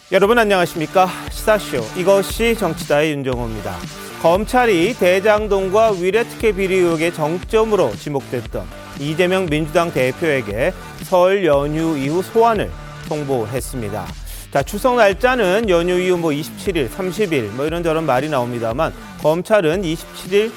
여러분 안녕하십니까? 시사쇼 이것이 정치다의 윤정호입니다. 검찰이 대장동과 위례특혜 비리 의혹의 정점으로 지목됐던 이재명 민주당 대표에게 설 연휴 이후 소환을 통보했습니다. 자, 추석 날짜는 연휴 이후 27일, 30일 이런저런 말이 나옵니다만 검찰은 27일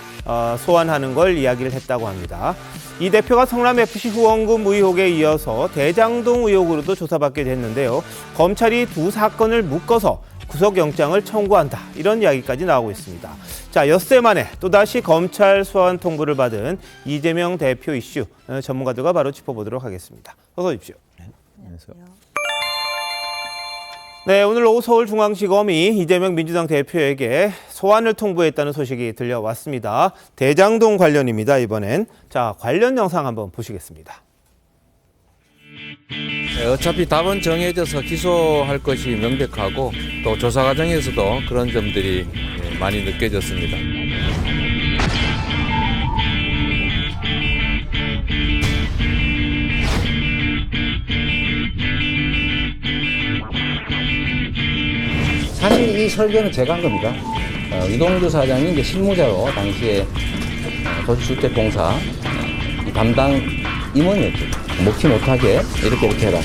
소환하는 걸 이야기를 했다고 합니다. 이 대표가 성남FC 후원금 의혹에 이어서 대장동 의혹으로도 조사받게 됐는데요. 검찰이 두 사건을 묶어서 구속영장을 청구한다. 이런 이야기까지 나오고 있습니다. 자, 엿새 만에 또다시 검찰 소환 통보를 받은 이재명 대표 이슈 전문가들과 바로 짚어보도록 하겠습니다. 어서 오십시오. 안녕하세요. 네, 오늘 오후 서울중앙지검이 이재명 민주당 대표에게 소환을 통보했다는 소식이 들려왔습니다. 대장동 관련입니다, 이번엔. 자, 관련 영상 한번 보시겠습니다. 어차피 답은 정해져서 기소할 것이 명백하고 또 조사 과정에서도 그런 점들이 많이 느껴졌습니다. 사실 이 설계는 제가 한 겁니다. 이동주 사장이 이제 실무자로 당시에 도시주택공사 담당 임원이었죠. 먹지 못하게 이렇게 해라.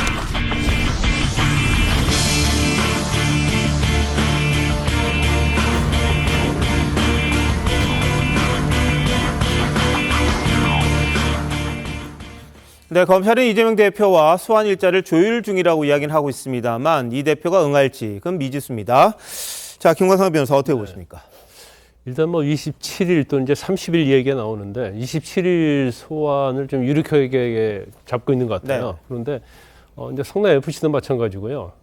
네, 검찰은 이재명 대표와 소환 일자를 조율 중이라고 이야기는 하고 있습니다만 이 대표가 응할지 그건 미지수입니다. 자, 김광상 변호사 어떻게 보십니까? 일단 27일 또 이제 30일 얘기가 나오는데 27일 소환을 좀 유력하게 잡고 있는 것 같아요. 네. 그런데 이제 성남 FC도 마찬가지고요.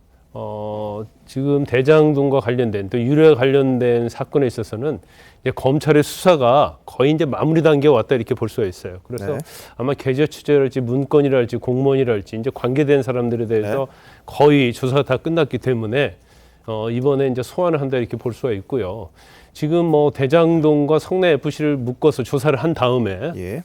지금 대장동과 관련된 또 유례 관련된 사건에 있어서는 이제 검찰의 수사가 거의 이제 마무리 단계에 왔다 이렇게 볼 수가 있어요. 그래서 네. 아마 계좌 취재랄지 문건이랄지 공무원이랄지 이제 관계된 사람들에 대해서 네. 거의 조사가 다 끝났기 때문에 이번에 이제 소환을 한다 이렇게 볼 수가 있고요. 지금 대장동과 성남 FC를 묶어서 조사를 한 다음에 예.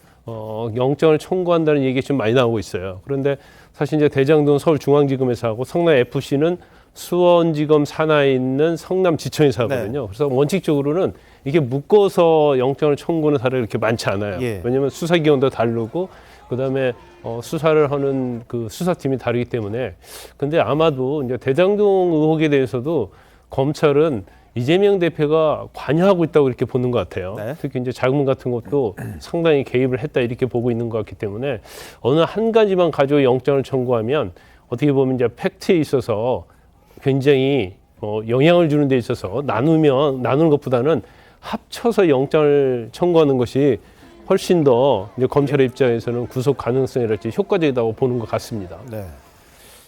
영장을 청구한다는 얘기가 좀 많이 나오고 있어요. 그런데 사실 이제 대장동 서울중앙지검에서 하고 성남 FC는 수원지검 산하에 있는 성남지청에서 하거든요. 네. 그래서 원칙적으로는 이게 묶어서 영장을 청구하는 사례가 그렇게 많지 않아요. 예. 왜냐하면 수사 기관도 다르고 그다음에 수사를 하는 그 수사팀이 다르기 때문에. 근데 아마도 이제 대장동 의혹에 대해서도 검찰은 이재명 대표가 관여하고 있다고 이렇게 보는 것 같아요. 네. 특히 이제 자금 같은 것도 상당히 개입을 했다 이렇게 보고 있는 것 같기 때문에 어느 한 가지만 가지고 영장을 청구하면 어떻게 보면 이제 팩트에 있어서 굉장히 영향을 주는 데 있어서 나누는 것보다는 합쳐서 영장을 청구하는 것이 훨씬 더 이제 검찰의 입장에서는 구속 가능성이랄지 효과적이라고 보는 것 같습니다. 네.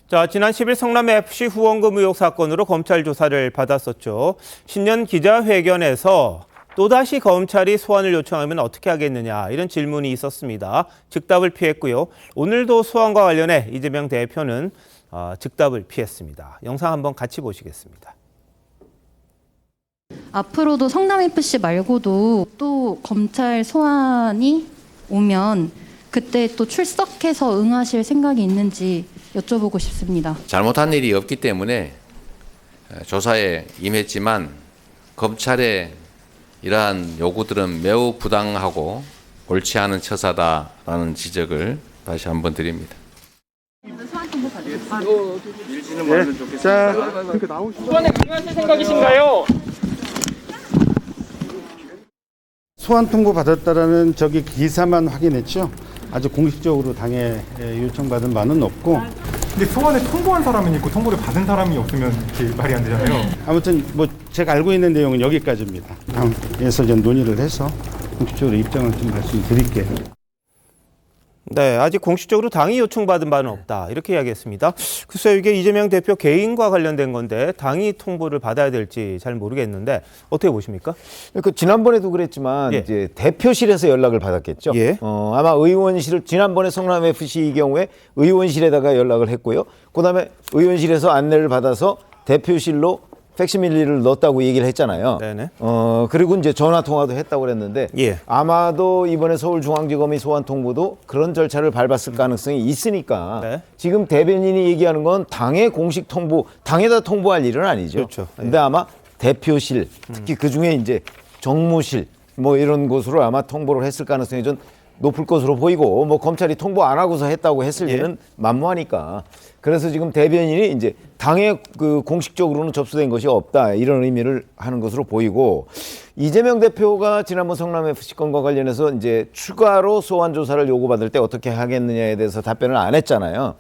자, 지난 10일 성남FC 후원금 의혹 사건으로 검찰 조사를 받았었죠. 신년 기자회견에서 또다시 검찰이 소환을 요청하면 어떻게 하겠느냐 이런 질문이 있었습니다. 즉답을 피했고요. 오늘도 소환과 관련해 이재명 대표는 즉답을 피했습니다. 영상 한번 같이 보시겠습니다. 앞으로도 성남FC 말고도 또 검찰 소환이 오면 그때 또 출석해서 응하실 생각이 있는지 여쭤보고 싶습니다. 잘못한 일이 없기 때문에 조사에 임했지만 검찰의 이러한 요구들은 매우 부당하고 옳지 않은 처사다라는 지적을 다시 한번 드립니다. 소환에 응하실 생각이신가요? 소환 통보 받았다라는 저기 기사만 확인했죠. 아주 공식적으로 당에 요청받은 바는 없고. 근데 소환에 통보한 사람은 있고 통보를 받은 사람이 없으면 이렇게 말이 안 되잖아요. 아무튼 제가 알고 있는 내용은 여기까지입니다. 다음에서 좀 논의를 해서 공식적으로 입장을 좀 말씀드릴게요. 네, 아직 공식적으로 당이 요청받은 바는 없다. 이렇게 이야기했습니다. 글쎄요, 이게 이재명 대표 개인과 관련된 건데 당이 통보를 받아야 될지 잘 모르겠는데 어떻게 보십니까? 지난번에도 그랬지만 예. 이제 대표실에서 연락을 받았겠죠. 예. 아마 의원실 지난번에 성남 FC 경우에 의원실에다가 연락을 했고요. 그다음에 의원실에서 안내를 받아서 대표실로 팩시밀리를 넣었다고 얘기를 했잖아요. 네네. 그리고 이제 전화 통화도 했다고 그랬는데 예. 아마도 이번에 서울중앙지검이 소환 통보도 그런 절차를 밟았을 가능성이 있으니까 네. 지금 대변인이 얘기하는 건 당의 공식 통보, 당에다 통보할 일은 아니죠. 그렇죠. 근데 아마 대표실, 특히 그 중에 이제 정무실 뭐 이런 곳으로 아마 통보를 했을 가능성이 좀 높을 것으로 보이고, 뭐 검찰이 통보 안 하고서 했다고 했을 일은 만무하니까. 그래서 지금 대변인이 이제 당에 그 공식적으로는 접수된 것이 없다 이런 의미를 하는 것으로 보이고, 이재명 대표가 지난번 성남FC 건과 관련해서 이제 추가로 소환 조사를 요구받을 때 어떻게 하겠느냐에 대해서 답변을 안 했잖아요.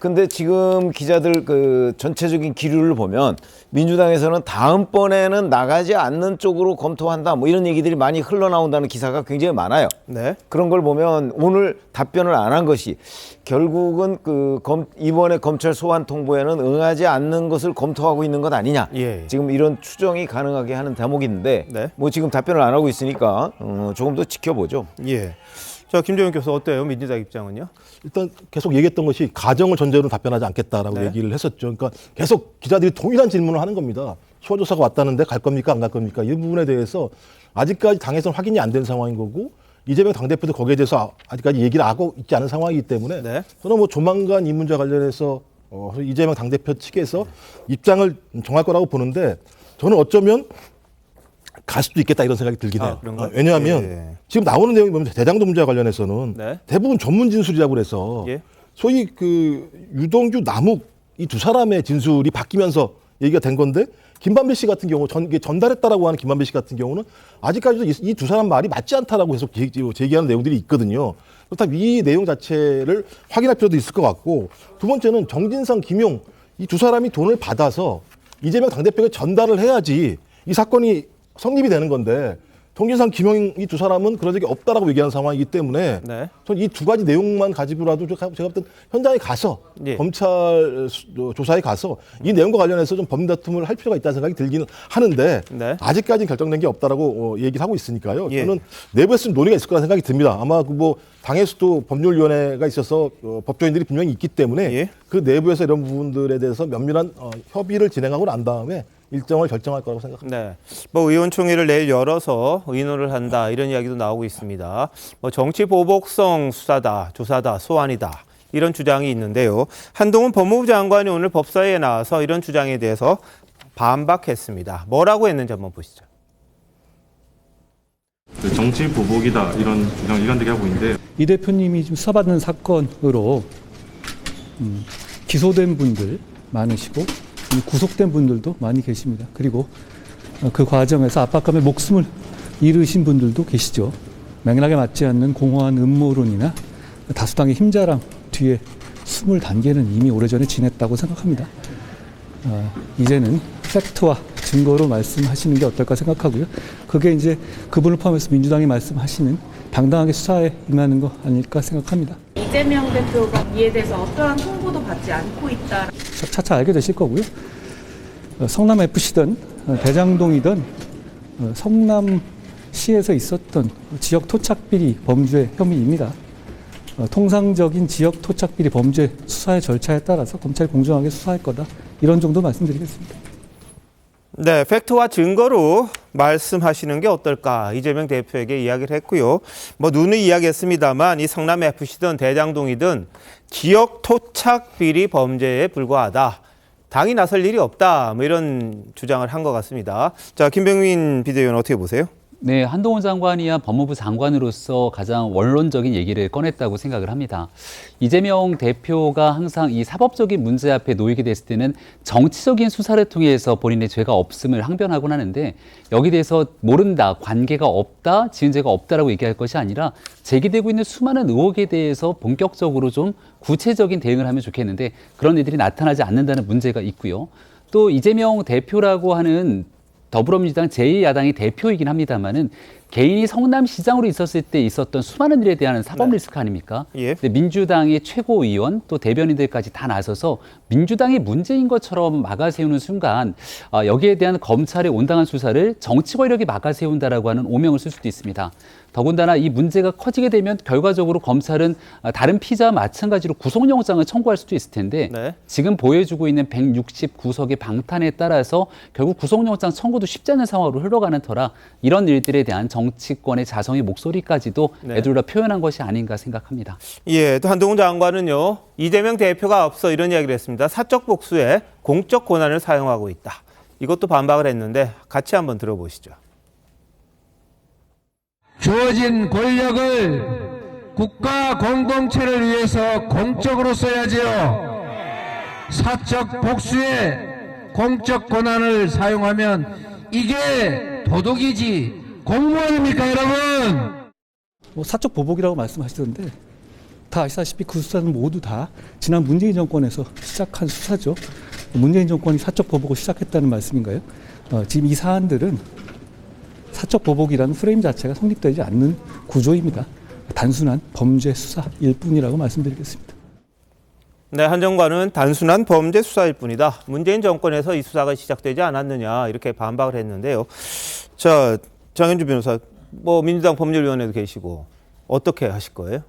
근데 지금 기자들 그 전체적인 기류를 보면 민주당에서는 다음번에는 나가지 않는 쪽으로 검토한다 뭐 이런 얘기들이 많이 흘러나온다는 기사가 굉장히 많아요. 네. 그런 걸 보면 오늘 답변을 안 한 것이 결국은 이번에 검찰 소환 통보에는 응하지 않는 것을 검토하고 있는 것 아니냐. 예. 지금 이런 추정이 가능하게 하는 대목인데 네. 뭐 지금 답변을 안 하고 있으니까 조금 더 지켜보죠. 예. 자, 김정현 교수 어때요? 민주당 입장은요? 일단 계속 얘기했던 것이 가정을 전제로 답변하지 않겠다라고 네. 얘기를 했었죠. 그러니까 계속 기자들이 동일한 질문을 하는 겁니다. 소환조사가 왔다는데 갈 겁니까 안 갈 겁니까? 이 부분에 대해서 아직까지 당에서는 확인이 안 된 상황인 거고, 이재명 당대표도 거기에 대해서 아직까지 얘기를 하고 있지 않은 상황이기 때문에 네. 저는 뭐 조만간 이 문제 관련해서 이재명 당대표 측에서 입장을 정할 거라고 보는데, 저는 어쩌면 갈 수도 있겠다 이런 생각이 들긴 해요. 그런가요? 왜냐하면 예. 지금 나오는 내용이 보면 대장동 문제와 관련해서는 네. 대부분 전문 진술이라고 그래서 예. 소위 그 유동규, 남욱 이 두 사람의 진술이 바뀌면서 얘기가 된 건데, 김만배 씨 같은 경우 전달했다라고 하는 김만배 씨 같은 경우는 아직까지도 이 두 사람 말이 맞지 않다라고 계속 제기하는 내용들이 있거든요. 그렇다면 이 내용 자체를 확인할 필요도 있을 것 같고, 두 번째는 정진상, 김용 이 두 사람이 돈을 받아서 이재명 당대표에게 전달을 해야지 이 사건이 성립이 되는 건데, 정진상, 김용 이 두 사람은 그런 적이 없다라고 얘기하는 상황이기 때문에 네. 전 이 두 가지 내용만 가지고라도 제가 볼 때 현장에 가서 예. 검찰 조사에 가서 이 내용과 관련해서 좀 법리 다툼을 할 필요가 있다는 생각이 들기는 하는데, 네. 아직까지는 결정된 게 없다라고 얘기를 하고 있으니까요. 예. 저는 내부에서 좀 논의가 있을 거라는 생각이 듭니다. 아마 뭐 당에서도 법률위원회가 있어서 법조인들이 분명히 있기 때문에 예. 그 내부에서 이런 부분들에 대해서 면밀한 협의를 진행하고 난 다음에 일정을 결정할 거라고 생각합니다. 네. 뭐 의원총회를 내일 열어서 의논을 한다 이런 이야기도 나오고 있습니다. 뭐 정치 보복성 수사다, 조사다, 소환이다 이런 주장이 있는데요. 한동훈 법무부 장관이 오늘 법사위에 나와서 이런 주장에 대해서 반박했습니다. 뭐라고 했는지 한번 보시죠. 정치 보복이다 이런 주장 일관되게 하고 있는데, 이 대표님이 지금 수사받는 사건으로 기소된 분들 많으시고 구속된 분들도 많이 계십니다. 그리고 그 과정에서 압박감에 목숨을 잃으신 분들도 계시죠. 맥락에 맞지 않는 공허한 음모론이나 다수당의 힘자랑 뒤에 숨을 단계는 이미 오래전에 지냈다고 생각합니다. 이제는 팩트와 증거로 말씀하시는 게 어떨까 생각하고요. 그게 이제 그분을 포함해서 민주당이 말씀하시는 당당하게 수사에 임하는 거 아닐까 생각합니다. 이재명 대표가 이에 대해서 어떠한 통보도 받지 않고 있다. 차차 알게 되실 거고요. 성남FC든 대장동이든 성남시에서 있었던 지역 토착비리 범죄 혐의입니다. 통상적인 지역 토착비리 범죄 수사의 절차에 따라서 검찰이 공정하게 수사할 거다. 이런 정도 말씀드리겠습니다. 네, 팩트와 증거로 말씀하시는 게 어떨까 이재명 대표에게 이야기를 했고요. 뭐 누누이 이야기했습니다만 이 성남FC든 대장동이든 지역 토착 비리 범죄에 불과하다. 당이 나설 일이 없다. 뭐 이런 주장을 한 것 같습니다. 자, 김병민 비대위원 어떻게 보세요? 네, 한동훈 장관이야 법무부 장관으로서 가장 원론적인 얘기를 꺼냈다고 생각을 합니다. 이재명 대표가 항상 이 사법적인 문제 앞에 놓이게 됐을 때는 정치적인 수사를 통해서 본인의 죄가 없음을 항변하곤 하는데, 여기 대해서 모른다, 관계가 없다, 지은 죄가 없다라고 얘기할 것이 아니라 제기되고 있는 수많은 의혹에 대해서 본격적으로 좀 구체적인 대응을 하면 좋겠는데, 그런 일들이 나타나지 않는다는 문제가 있고요. 또 이재명 대표라고 하는 더불어민주당 제2야당의 대표이긴 합니다만은 개인이 성남시장으로 있었을 때 있었던 수많은 일에 대한 사법 리스크 아닙니까? 예. 근데 민주당의 최고위원 또 대변인들까지 다 나서서 민주당이 문제인 것처럼 막아세우는 순간 여기에 대한 검찰의 온당한 수사를 정치 권력이 막아세운다라고 하는 오명을 쓸 수도 있습니다. 더군다나 이 문제가 커지게 되면 결과적으로 검찰은 다른 피자와 마찬가지로 구속영장을 청구할 수도 있을 텐데 네. 지금 보여주고 있는 169석의 방탄에 따라서 결국 구속영장 청구도 쉽지 않은 상황으로 흘러가는 터라 이런 일들에 대한 정치권의 자성의 목소리까지도 네. 애둘러 표현한 것이 아닌가 생각합니다. 예, 또 한동훈 장관은요, 이재명 대표가 앞서 이런 이야기를 했습니다. 사적 복수에 공적 권한을 사용하고 있다. 이것도 반박을 했는데 같이 한번 들어보시죠. 주어진 권력을 국가 공동체를 위해서 공적으로 써야지요. 사적 복수에 공적 권한을 사용하면 이게 도둑이지 공무원입니까, 여러분? 사적 보복이라고 말씀하시던데 다 아시다시피 그 수사는 모두 다 지난 문재인 정권에서 시작한 수사죠. 문재인 정권이 사적 보복을 시작했다는 말씀인가요? 지금 이 사안들은 사적 보복이라는 프레임 자체가 성립되지 않는 구조입니다. 단순한 범죄 수사일 뿐이라고 말씀드리겠습니다. 네, 한 장관은 단순한 범죄 수사일 뿐이다. 문재인 정권에서 이 수사가 시작되지 않았느냐 이렇게 반박을 했는데요. 자, 장현주 변호사, 민주당 법률위원회도 계시고 어떻게 하실 거예요?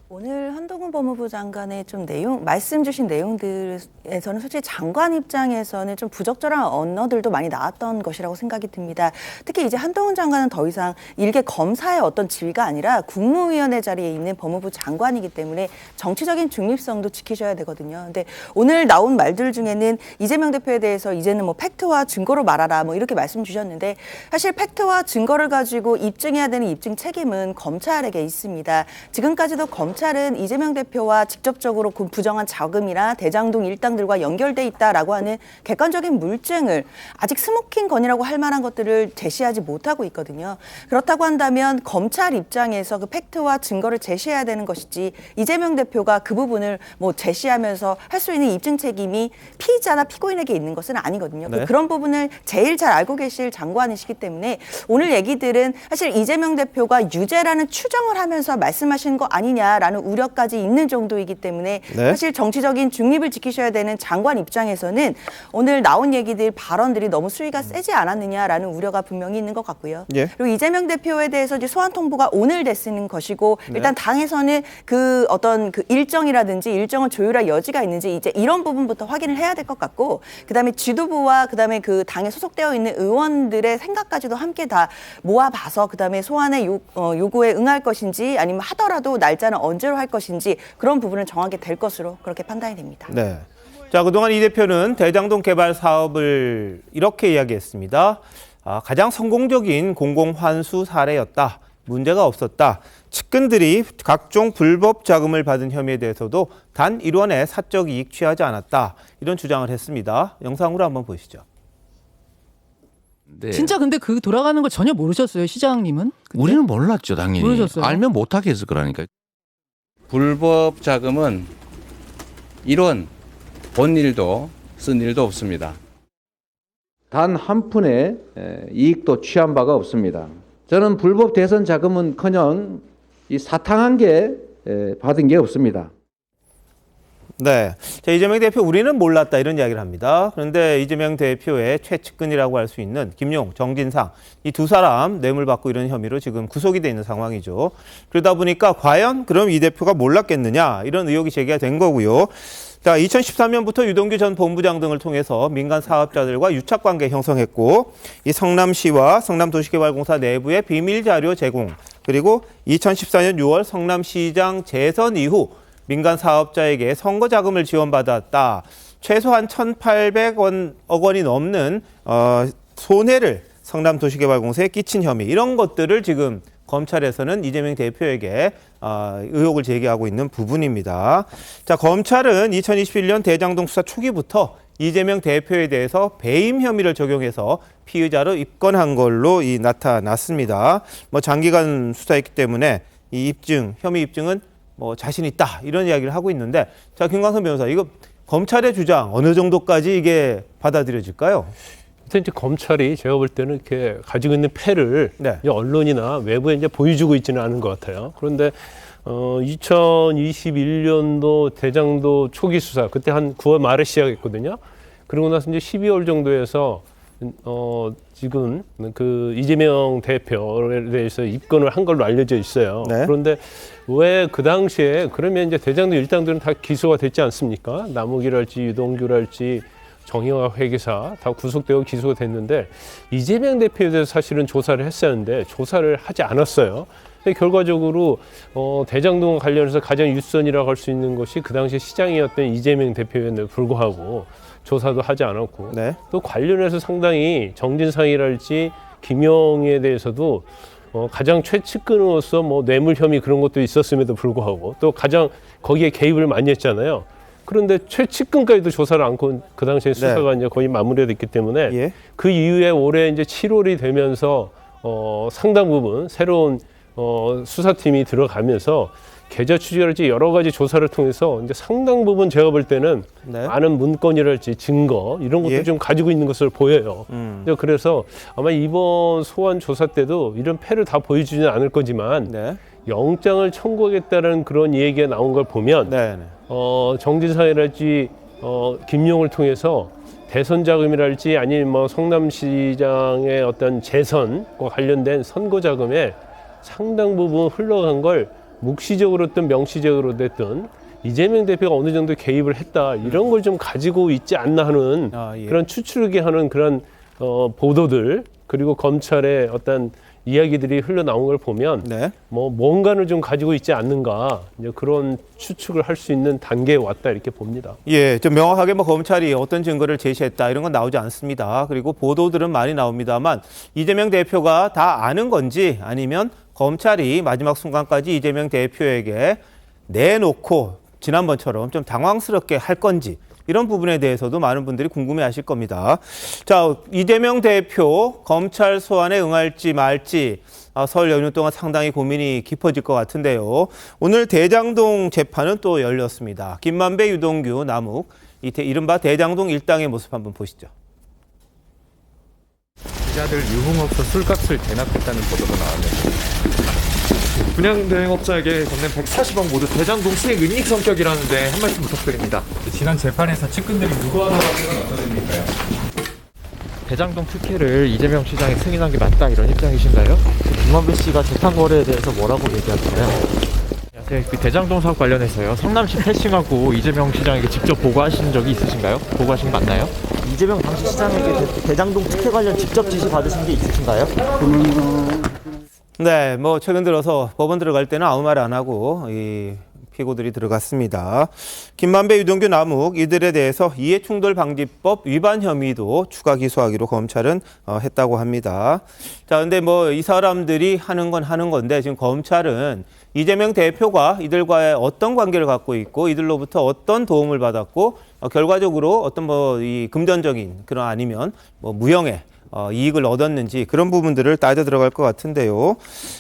오늘 한동훈 법무부 장관의 좀 말씀 주신 내용들에서는 솔직히 장관 입장에서는 좀 부적절한 언어들도 많이 나왔던 것이라고 생각이 듭니다. 특히 이제 한동훈 장관은 더 이상 일개 검사의 어떤 지위가 아니라 국무위원회 자리에 있는 법무부 장관이기 때문에 정치적인 중립성도 지키셔야 되거든요. 근데 오늘 나온 말들 중에는 이재명 대표에 대해서 이제는 팩트와 증거로 말하라 이렇게 말씀 주셨는데 사실 팩트와 증거를 가지고 입증해야 되는 입증 책임은 검찰에게 있습니다. 지금까지도 검찰은 이재명 대표와 직접적으로 그 부정한 자금이나 대장동 일당들과 연결돼 있다라고 하는 객관적인 물증을 아직 스모킹 건이라고 할 만한 것들을 제시하지 못하고 있거든요. 그렇다고 한다면 검찰 입장에서 그 팩트와 증거를 제시해야 되는 것이지 이재명 대표가 그 부분을 제시하면서 할 수 있는 입증 책임이 피의자나 피고인에게 있는 것은 아니거든요. 네. 그런 부분을 제일 잘 알고 계실 장관이시기 때문에 오늘 얘기들은 사실 이재명 대표가 유죄라는 추정을 하면서 말씀하신 거 아니냐라는 우려까지 있는 정도이기 때문에 네. 사실 정치적인 중립을 지키셔야 되는 장관 입장에서는 오늘 나온 얘기들 발언들이 너무 수위가 세지 않았느냐라는 우려가 분명히 있는 것 같고요. 예. 그리고 이재명 대표에 대해서 이제 소환 통보가 오늘 됐는 것이고 네. 일단 당에서는 그 어떤 그 일정이라든지 일정을 조율할 여지가 있는지 이제 이런 부분부터 확인을 해야 될 것 같고 그다음에 지도부와 그다음에 그 당에 소속되어 있는 의원들의 생각까지도 함께 다 모아봐서 그다음에 소환의 요구에 응할 것인지 아니면 하더라도 날짜는 언제로 할 것인지 그런 부분은 정하게 될 것으로 그렇게 판단이 됩니다. 네. 자, 그동안 이 대표는 대장동 개발 사업을 이렇게 이야기했습니다. 가장 성공적인 공공환수 사례였다. 문제가 없었다. 측근들이 각종 불법 자금을 받은 혐의에 대해서도 단 1원의 사적 이익 취하지 않았다. 이런 주장을 했습니다. 영상으로 한번 보시죠. 네. 진짜 근데 그 돌아가는 걸 전혀 모르셨어요, 시장님은? 그때? 우리는 몰랐죠, 당연히. 모르셨어요? 알면 못하게 했을 거라니까. 불법 자금은 1원 본 일도 쓴 일도 없습니다. 단 한 푼의 이익도 취한 바가 없습니다. 저는 불법 대선 자금은커녕 이 사탕한 게 받은 게 없습니다. 네. 자, 이재명 대표 우리는 몰랐다 이런 이야기를 합니다. 그런데 이재명 대표의 최측근이라고 할 수 있는 김용, 정진상 이 두 사람 뇌물받고 이런 혐의로 지금 구속이 돼 있는 상황이죠. 그러다 보니까 과연 그럼 이 대표가 몰랐겠느냐 이런 의혹이 제기가 된 거고요. 자, 2013년부터 유동규 전 본부장 등을 통해서 민간 사업자들과 유착관계 형성했고 이 성남시와 성남도시개발공사 내부의 비밀 자료 제공 그리고 2014년 6월 성남시장 재선 이후 민간 사업자에게 선거 자금을 지원받았다. 최소한 1,800억 원이 넘는 손해를 성남도시개발공사에 끼친 혐의 이런 것들을 지금 검찰에서는 이재명 대표에게 의혹을 제기하고 있는 부분입니다. 자, 검찰은 2021년 대장동 수사 초기부터 이재명 대표에 대해서 배임 혐의를 적용해서 피의자로 입건한 걸로 나타났습니다. 장기간 수사했기 때문에 이 혐의 입증은 자신 있다 이런 이야기를 하고 있는데 자, 김광선 변호사 이거 검찰의 주장 어느 정도까지 이게 받아들여질까요? 근데 이제 검찰이 제가 볼 때는 이렇게 가지고 있는 패를 네. 이제 언론이나 외부에 이제 보여주고 있지는 않은 것 같아요. 그런데 2021년도 대장도 초기 수사 그때 한 9월 말에 시작했거든요. 그러고 나서 이제 12월 정도에서 지금 그 이재명 대표에 대해서 입건을 한 걸로 알려져 있어요. 네. 그런데 왜 그 당시에 그러면 이제 대장동 일당들은 다 기소가 됐지 않습니까? 남욱이랄지 유동규랄지 정의화 회계사 다 구속되고 기소가 됐는데 이재명 대표에 대해서 사실은 조사를 했었는데 조사를 하지 않았어요. 근데 결과적으로 대장동 관련해서 가장 윗선이라고 할 수 있는 것이 그 당시 시장이었던 이재명 대표였는데 불구하고 조사도 하지 않았고 네. 또 관련해서 상당히 정진상이랄지 김영희에 대해서도 가장 최측근으로서 뭐 뇌물 혐의 그런 것도 있었음에도 불구하고 또 가장 거기에 개입을 많이 했잖아요. 그런데 최측근까지도 조사를 않고 그 당시에 수사가 이제 거의 마무리가 됐기 때문에 그 이후에 올해 이제 7월이 되면서 상당 부분 새로운 수사팀이 들어가면서 계좌 추적이랄지 여러 가지 조사를 통해서 이제 상당 부분 제가 볼 때는 많은 문건이랄지 증거 이런 것도 좀 가지고 있는 것을 보여요. 그래서 아마 이번 소환 조사 때도 이런 패를 다 보여주지는 않을 거지만 영장을 청구하겠다는 그런 얘기가 나온 걸 보면 정진상이랄지 김용을 통해서 대선 자금이랄지 아니면 뭐 성남시장의 어떤 재선과 관련된 선거 자금에 상당 부분 흘러간 걸 묵시적으로 됐든 명시적으로 됐든 이재명 대표가 어느 정도 개입을 했다 이런 걸 좀 가지고 있지 않나 하는 그런 추측이 하는 그런 보도들 그리고 검찰의 어떤 이야기들이 흘러나온 걸 보면 뭐 뭔가를 좀 가지고 있지 않는가 이제 그런 추측을 할 수 있는 단계에 왔다 이렇게 봅니다. 예, 좀 명확하게 뭐 검찰이 어떤 증거를 제시했다 이런 건 나오지 않습니다. 그리고 보도들은 많이 나옵니다만 이재명 대표가 다 아는 건지 아니면 검찰이 마지막 순간까지 이재명 대표에게 내놓고 지난번처럼 좀 당황스럽게 할 건지 이런 부분에 대해서도 많은 분들이 궁금해하실 겁니다. 자, 이재명 대표 검찰 소환에 응할지 말지 설 연휴 동안 상당히 고민이 깊어질 것 같은데요. 오늘 대장동 재판은 또 열렸습니다. 김만배, 유동규, 남욱 이른바 대장동 일당의 모습 한번 보시죠. 기자들 유흥업소 술값을 대납했다는 보도가 나왔는데 분양대행업자에게 건넨 140억 모두 대장동 수익 은닉 성격이라는데 한 말씀 부탁드립니다. 지난 재판에서 측근들이 무고하다고 하는 건 어떤 의미인가요? 대장동 특혜를 이재명 시장이 승인한 게 맞다 이런 입장이신가요? 김만배 씨가 재판 거래에 대해서 뭐라고 얘기하시나요? 안녕하세요. 그 대장동 사업 관련해서요. 성남시 패싱하고 이재명 시장에게 직접 보고하신 적이 있으신가요? 보고하신 게 맞나요? 이재명 당시 시장에게 대장동 특혜 관련 직접 지시 받으신 게 있으신가요? 네, 뭐 최근 들어서 법원 들어갈 때는 아무 말 안 하고 이 피고들이 들어갔습니다. 김만배, 유동규, 남욱 이들에 대해서 이해충돌방지법 위반 혐의도 추가 기소하기로 검찰은 했다고 합니다. 자, 근데 뭐 이 사람들이 하는 건 하는 건데 지금 검찰은 이재명 대표가 이들과의 어떤 관계를 갖고 있고 이들로부터 어떤 도움을 받았고 결과적으로 어떤 뭐 이 금전적인 그런 아니면 뭐 무형의 이익을 얻었는지 그런 부분들을 따져 들어갈 것 같은데요.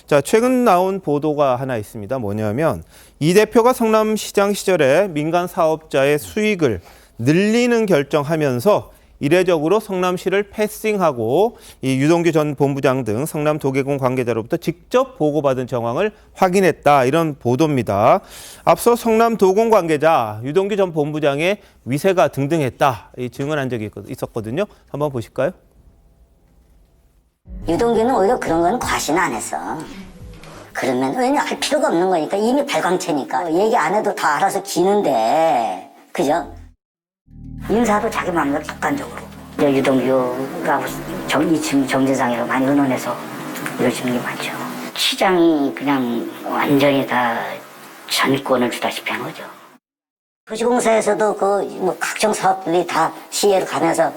자, 최근 나온 보도가 하나 있습니다. 뭐냐면 이 대표가 성남시장 시절에 민간 사업자의 수익을 늘리는 결정하면서 이례적으로 성남시를 패싱하고 이 유동규 전 본부장 등 성남 도계공 관계자로부터 직접 보고받은 정황을 확인했다. 이런 보도입니다. 앞서 성남 도공 관계자 유동규 전 본부장의 위세가 등등했다. 이 증언한 적이 있었거든요. 한번 보실까요? 유동규는 오히려 그런 건 과신 안 했어. 그러면 왜냐 할 필요가 없는 거니까 이미 발광체니까 얘기 안 해도 다 알아서 기는데 그죠? 인사도 자기 마음대로 독단적으로 유동규라고 정진상이라고 많이 의논해서 이러시는 게 많죠. 시장이 그냥 완전히 다 전권을 주다시피 한 거죠. 도시공사에서도 그 각종 사업들이 다 시에로 가면서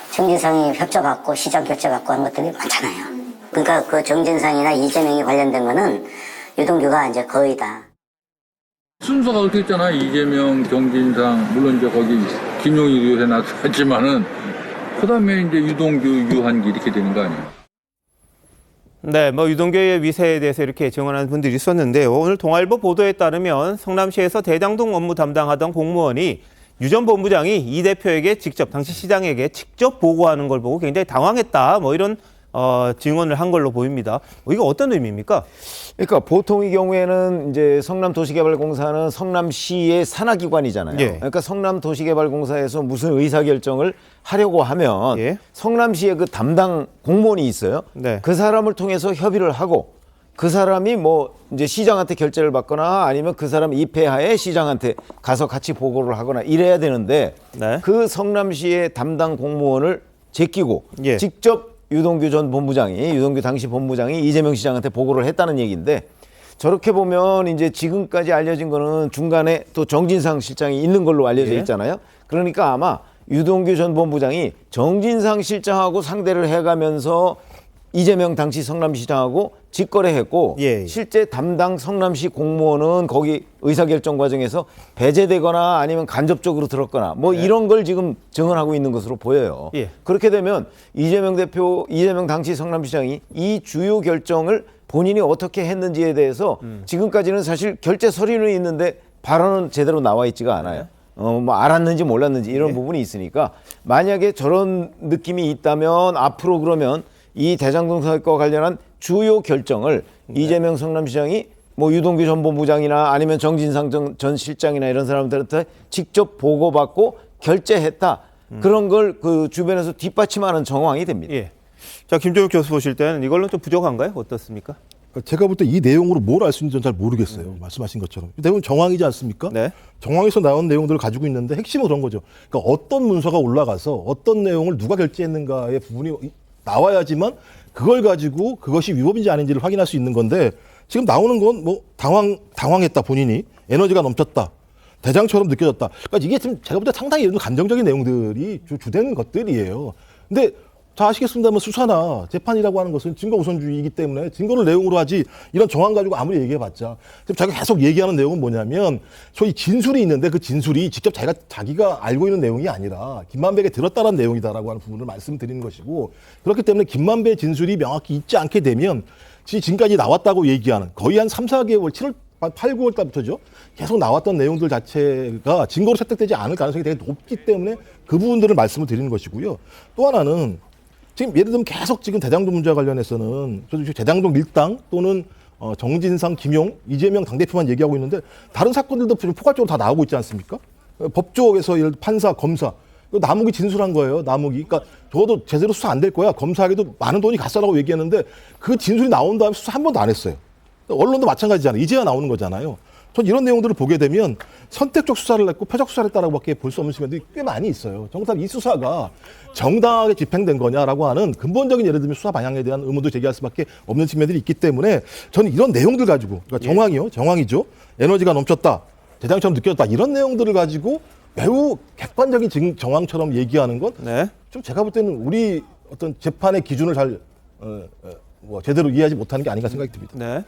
정진상이 협조받고 시장 결재받고 하는 것들이 많잖아요. 그러니까 그 정진상이나 이재명이 관련된 거는 유동규가 이제 거의 다. 순서가 그렇게 있잖아. 이재명, 정진상, 물론 이제 거기 김용희도 해놨지만은 그다음에 이제 유동규, 유한기 이렇게 되는 거 아니에요? 네, 뭐 유동규의 위세에 대해서 이렇게 증언하는 분들이 있었는데요. 오늘 동아일보 보도에 따르면 성남시에서 대장동 업무 담당하던 공무원이 유 전 본부장이 이 대표에게 직접, 당시 시장에게 직접 보고하는 걸 보고 굉장히 당황했다. 뭐 이런 증언을 한 걸로 보입니다. 이거 어떤 의미입니까? 그러니까 보통의 경우에는 이제 성남도시개발공사는 성남시의 산하기관이잖아요. 예. 그러니까 성남도시개발공사에서 무슨 의사결정을 하려고 하면 예. 성남시의 그 담당 공무원이 있어요. 네. 그 사람을 통해서 협의를 하고 그 사람이 뭐 이제 시장한테 결재를 받거나 아니면 그 사람 입회하에 시장한테 가서 같이 보고를 하거나 이래야 되는데 네. 그 성남시의 담당 공무원을 제끼고 예. 직접 유동규 전 본부장이, 유동규 당시 본부장이 이재명 시장한테 보고를 했다는 얘기인데 저렇게 보면 이제 지금까지 알려진 거는 중간에 또 정진상 실장이 있는 걸로 알려져 예. 있잖아요. 그러니까 아마 유동규 전 본부장이 정진상 실장하고 상대를 해가면서 이재명 당시 성남시장하고 직거래했고 예. 실제 담당 성남시 공무원은 거기 의사결정 과정에서 배제되거나 아니면 간접적으로 들었거나 뭐 이런 걸 지금 증언하고 있는 것으로 보여요. 예. 그렇게 되면 이재명 당시 성남시장이 이 주요 결정을 본인이 어떻게 했는지에 대해서 지금까지는 사실 결재 서류는 있는데 발언은 제대로 나와 있지가 않아요. 뭐 알았는지 몰랐는지 이런 부분이 있으니까 만약에 저런 느낌이 있다면 앞으로 그러면 이 대장동 사건과 관련한 주요 결정을 이재명 성남시장이 뭐 유동규 전 본부장이나 아니면 정진상 전 실장이나 이런 사람들한테 직접 보고받고 결재했다. 그런 걸 그 주변에서 뒷받침하는 정황이 됩니다. 예. 자, 김종욱 교수 보실 때는 이걸로 좀 부족한가요? 어떻습니까? 제가 볼 때 이 내용으로 뭘 알 수 있는지 잘 모르겠어요. 말씀하신 것처럼. 대부분 정황이지 않습니까? 네. 정황에서 나온 내용들을 가지고 있는데 핵심은 그런 거죠. 그러니까 어떤 문서가 올라가서 어떤 내용을 누가 결재했는가의 부분이 나와야지만 그걸 가지고 그것이 위법인지 아닌지를 확인할 수 있는 건데 지금 나오는 건 뭐 당황했다 본인이 에너지가 넘쳤다 대장처럼 느껴졌다. 그러니까 이게 지금 제가 볼 때 상당히 이런 감정적인 내용들이 주된 것들이에요. 근데 다 아시겠습니다만 수사나 재판이라고 하는 것은 증거 우선주의이기 때문에 증거를 내용으로 하지 이런 정황 가지고 아무리 얘기해봤자 지금 자기가 계속 얘기하는 내용은 뭐냐면 소위 진술이 있는데 그 진술이 직접 자기가 알고 있는 내용이 아니라 김만배에게 들었다는 내용이다라고 하는 부분을 말씀드리는 것이고 그렇기 때문에 김만배의 진술이 명확히 있지 않게 되면 지금까지 나왔다고 얘기하는 거의 한 3, 4개월 7월 8, 9월 달부터죠. 계속 나왔던 내용들 자체가 증거로 채택되지 않을 가능성이 되게 높기 때문에 그 부분들을 말씀을 드리는 것이고요. 또 하나는 지금 예를 들면 계속 지금 대장동 문제와 관련해서는 대장동 밀당 또는 정진상, 김용, 이재명 당대표만 얘기하고 있는데 다른 사건들도 포괄적으로 다 나오고 있지 않습니까? 법조에서 예를 들어 판사, 검사, 남욱이 진술한 거예요. 남욱이. 그러니까 저도 제대로 수사 안 될 거야. 검사에게도 많은 돈이 갔어라고 얘기했는데 그 진술이 나온 다음에 수사 한 번도 안 했어요. 언론도 마찬가지잖아요. 이제야 나오는 거잖아요. 전 이런 내용들을 보게 되면 선택적 수사를 했고 표적 수사를 했다라고밖에 볼 수 없는 측면들이 꽤 많이 있어요. 정작 이 수사가 정당하게 집행된 거냐라고 하는 근본적인 예를 들면 수사 방향에 대한 의문도 제기할 수밖에 없는 측면들이 있기 때문에 저는 이런 내용들 가지고 그러니까 정황이죠. 에너지가 넘쳤다. 대장처럼 느껴졌다. 이런 내용들을 가지고 매우 객관적인 정황처럼 얘기하는 건 좀 제가 볼 때는 우리 어떤 재판의 기준을 잘 제대로 이해하지 못하는 게 아닌가 생각이 듭니다. 네.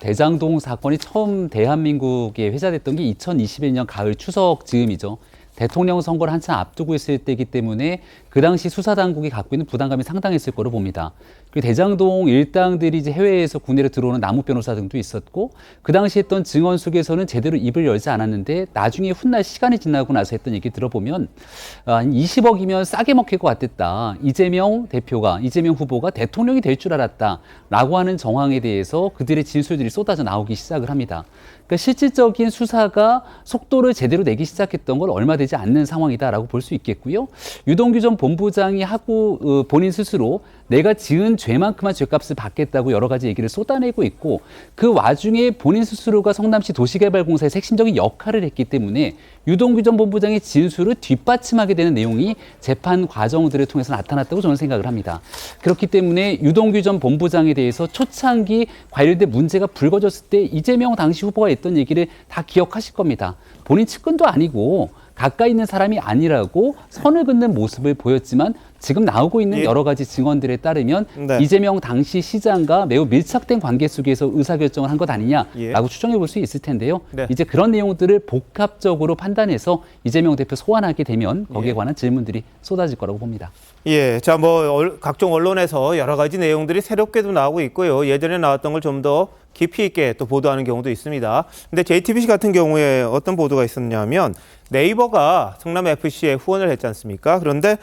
대장동 사건이 처음 대한민국에 회자됐던 게 2021년 가을 추석 즈음이죠. 대통령 선거를 한참 앞두고 있을 때이기 때문에 그 당시 수사당국이 갖고 있는 부담감이 상당했을 거로 봅니다. 그리고 대장동 일당들이 이제 해외에서 국내로 들어오는 남욱 변호사 등도 있었고 그 당시 했던 증언 속에서는 제대로 입을 열지 않았는데 나중에 훗날 시간이 지나고 나서 했던 얘기 들어보면 한 20억이면 싸게 먹힐 것 같았다. 이재명 후보가 대통령이 될 줄 알았다라고 하는 정황에 대해서 그들의 진술들이 쏟아져 나오기 시작을 합니다. 그러니까 실질적인 수사가 속도를 제대로 내기 시작했던 건 얼마 되지 않는 상황이다라고 볼 수 있겠고요. 유동규 전 본부장이 하고 본인 스스로 내가 지은 죄만큼만 죄값을 받겠다고 여러 가지 얘기를 쏟아내고 있고 그 와중에 본인 스스로가 성남시 도시개발공사에서 핵심적인 역할을 했기 때문에 유동규 전 본부장의 진술을 뒷받침하게 되는 내용이 재판 과정들을 통해서 나타났다고 저는 생각을 합니다. 그렇기 때문에 유동규 전 본부장에 대해서 초창기 관련된 문제가 불거졌을 때 이재명 당시 후보가 했던 얘기를 다 기억하실 겁니다. 본인 측근도 아니고 가까이 있는 사람이 아니라고 선을 긋는 모습을 보였지만 지금 나오고 있는 예. 여러 가지 증언들에 따르면 네. 이재명 당시 시장과 매우 밀착된 관계 속에서 의사결정을 한 것 아니냐라고 예. 추정해 볼 수 있을 텐데요. 네. 이제 그런 내용들을 복합적으로 판단해서 이재명 대표 소환하게 되면 거기에 예. 관한 질문들이 쏟아질 거라고 봅니다. 예, 자, 각종 언론에서 여러 가지 내용들이 새롭게도 나오고 있고요. 예전에 나왔던 걸 좀 더 깊이 있게 또 보도하는 경우도 있습니다. 근데 JTBC 같은 경우에 어떤 보도가 있었냐면 네이버가 성남FC에 후원을 했지 않습니까? 그런데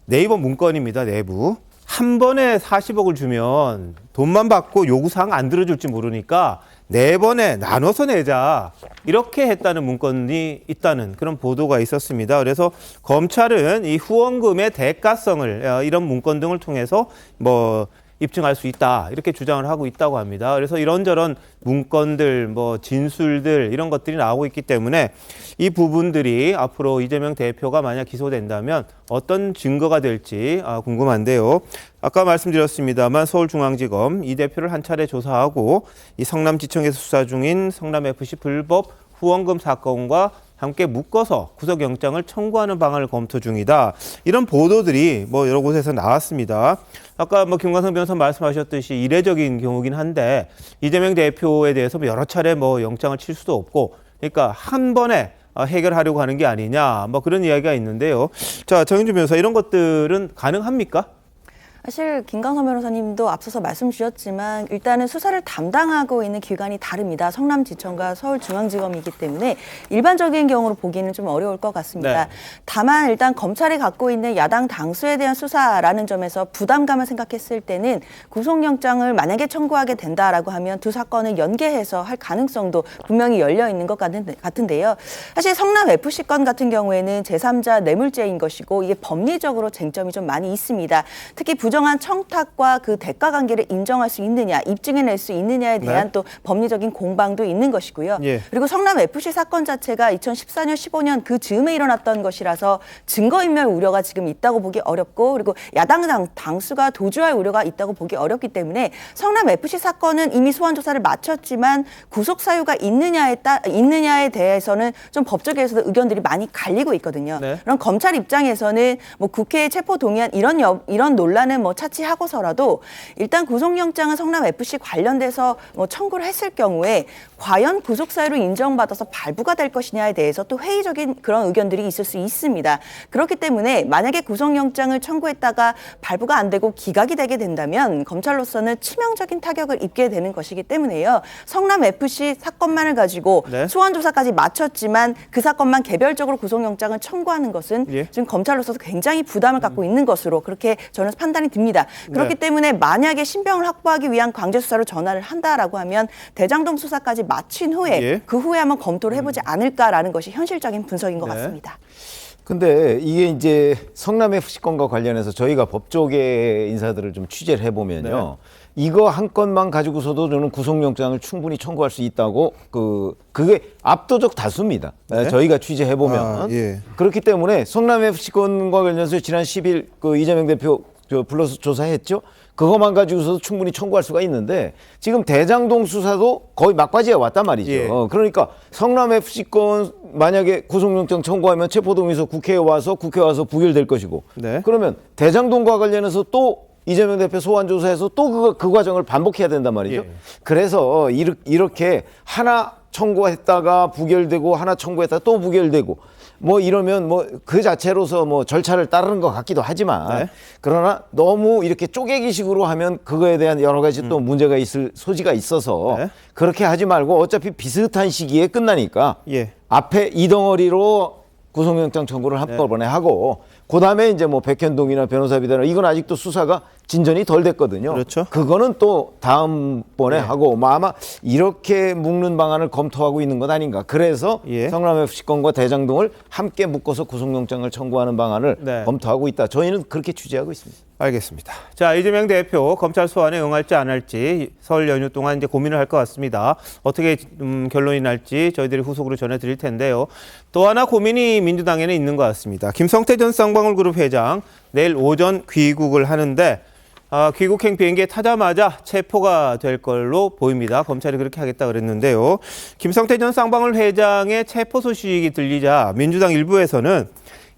네이버 문건입니다, 내부. 한 번에 40억을 주면 돈만 받고 요구사항 안 들어줄지 모르니까 4번에 나눠서 내자. 이렇게 했다는 문건이 있다는 그런 보도가 있었습니다. 그래서 검찰은 이 후원금의 대가성을 이런 문건 등을 통해서 입증할 수 있다. 이렇게 주장을 하고 있다고 합니다. 그래서 이런저런 문건들, 진술들 이런 것들이 나오고 있기 때문에 이 부분들이 앞으로 이재명 대표가 만약 기소된다면 어떤 증거가 될지 궁금한데요. 아까 말씀드렸습니다만 서울중앙지검 이 대표를 한 차례 조사하고 이 성남지청에서 수사 중인 성남FC 불법 후원금 사건과 함께 묶어서 구속영장을 청구하는 방안을 검토 중이다. 이런 보도들이 여러 곳에서 나왔습니다. 아까 김광석 변호사 말씀하셨듯이 이례적인 경우긴 한데 이재명 대표에 대해서 여러 차례 영장을 칠 수도 없고 그러니까 한 번에 해결하려고 하는 게 아니냐 그런 이야기가 있는데요. 자, 정윤주 변호사 이런 것들은 가능합니까? 사실 김광석 변호사님도 앞서서 말씀 주셨지만 일단은 수사를 담당하고 있는 기관이 다릅니다. 성남지청과 서울중앙지검이기 때문에 일반적인 경우로 보기는 좀 어려울 것 같습니다. 네. 다만 일단 검찰이 갖고 있는 야당 당수에 대한 수사라는 점에서 부담감을 생각했을 때는 구속영장을 만약에 청구하게 된다라고 하면 두 사건을 연계해서 할 가능성도 분명히 열려 있는 것 같은데요. 사실 성남FC 건 같은 경우에는 제3자 뇌물죄인 것이고 이게 법리적으로 쟁점이 좀 많이 있습니다. 특히 부정한 청탁과 그 대가 관계를 인정할 수 있느냐, 입증해낼 수 있느냐에 대한 네. 또 법리적인 공방도 있는 것이고요. 예. 그리고 성남FC 사건 자체가 2014년, 15년 그 즈음에 일어났던 것이라서 증거인멸 우려가 지금 있다고 보기 어렵고 그리고 야당 당수가 도주할 우려가 있다고 보기 어렵기 때문에 성남FC 사건은 이미 소환 조사를 마쳤지만 구속 사유가 있느냐에 대해서는 좀 법조계에서도 의견들이 많이 갈리고 있거든요. 네. 그럼 검찰 입장에서는 국회에 체포 동의안 이런 논란은 차치하고서라도 일단 구속영장은 성남FC 관련돼서 청구를 했을 경우에 과연 구속 사유로 인정받아서 발부가 될 것이냐에 대해서 또 회의적인 그런 의견들이 있을 수 있습니다. 그렇기 때문에 만약에 구속영장을 청구했다가 발부가 안 되고 기각이 되게 된다면 검찰로서는 치명적인 타격을 입게 되는 것이기 때문에요. 성남FC 사건만을 가지고 네. 소환 조사까지 마쳤지만 그 사건만 개별적으로 구속영장을 청구하는 것은 예. 지금 검찰로서 굉장히 부담을 갖고 있는 것으로 그렇게 저는 판단이 듭니다. 그렇기 네. 때문에 만약에 신병을 확보하기 위한 강제 수사로 전환을 한다라고 하면 대장동 수사까지 마친 후에 예. 그 후에 한번 검토를 해보지 않을까라는 것이 현실적인 분석인 것 네. 같습니다. 근데 이게 이제 성남FC 건과 관련해서 저희가 법조계 인사들을 좀 취재를 해보면요. 이거 한 건만 가지고서도 저는 구속영장을 충분히 청구할 수 있다고 그게 압도적 다수입니다. 네? 저희가 취재해보면. 예. 그렇기 때문에 성남FC 건과 관련해서 지난 10일 이재명 대표 불러서 조사했죠. 그것만 가지고서도 충분히 청구할 수가 있는데 지금 대장동 수사도 거의 막바지에 왔단 말이죠. 예. 그러니까 성남FC 건 만약에 구속영장 청구하면 체포동의서 국회에 와서 부결될 것이고 네. 그러면 대장동과 관련해서 또 이재명 대표 소환 조사해서 또 그 과정을 반복해야 된단 말이죠. 예. 그래서 이렇게 하나 청구했다가 부결되고 하나 청구했다가 또 부결되고 이러면 그 자체로서 절차를 따르는 것 같기도 하지만 네. 그러나 너무 이렇게 쪼개기식으로 하면 그거에 대한 여러 가지 또 문제가 있을 소지가 있어서 네. 그렇게 하지 말고 어차피 비슷한 시기에 끝나니까 예. 앞에 이 덩어리로 구속영장 청구를 한꺼번에 하고 그다음에 이제 백현동이나 변호사 비대나 이건 아직도 수사가 진전이 덜 됐거든요. 그렇죠. 그거는 또 다음번에 네. 하고 아마 이렇게 묶는 방안을 검토하고 있는 것 아닌가. 그래서 예. 성남FC 건과 대장동을 함께 묶어서 구속영장을 청구하는 방안을 네. 검토하고 있다. 저희는 그렇게 취재하고 있습니다. 알겠습니다. 자, 이재명 대표 검찰 소환에 응할지 안 할지 설 연휴 동안 이제 고민을 할 것 같습니다. 어떻게 결론이 날지 저희들이 후속으로 전해드릴 텐데요. 또 하나 고민이 민주당에는 있는 것 같습니다. 김성태 전 쌍방울그룹 회장 내일 오전 귀국을 하는데 귀국행 비행기에 타자마자 체포가 될 걸로 보입니다. 검찰이 그렇게 하겠다 그랬는데요. 김성태 전 쌍방울 회장의 체포 소식이 들리자 민주당 일부에서는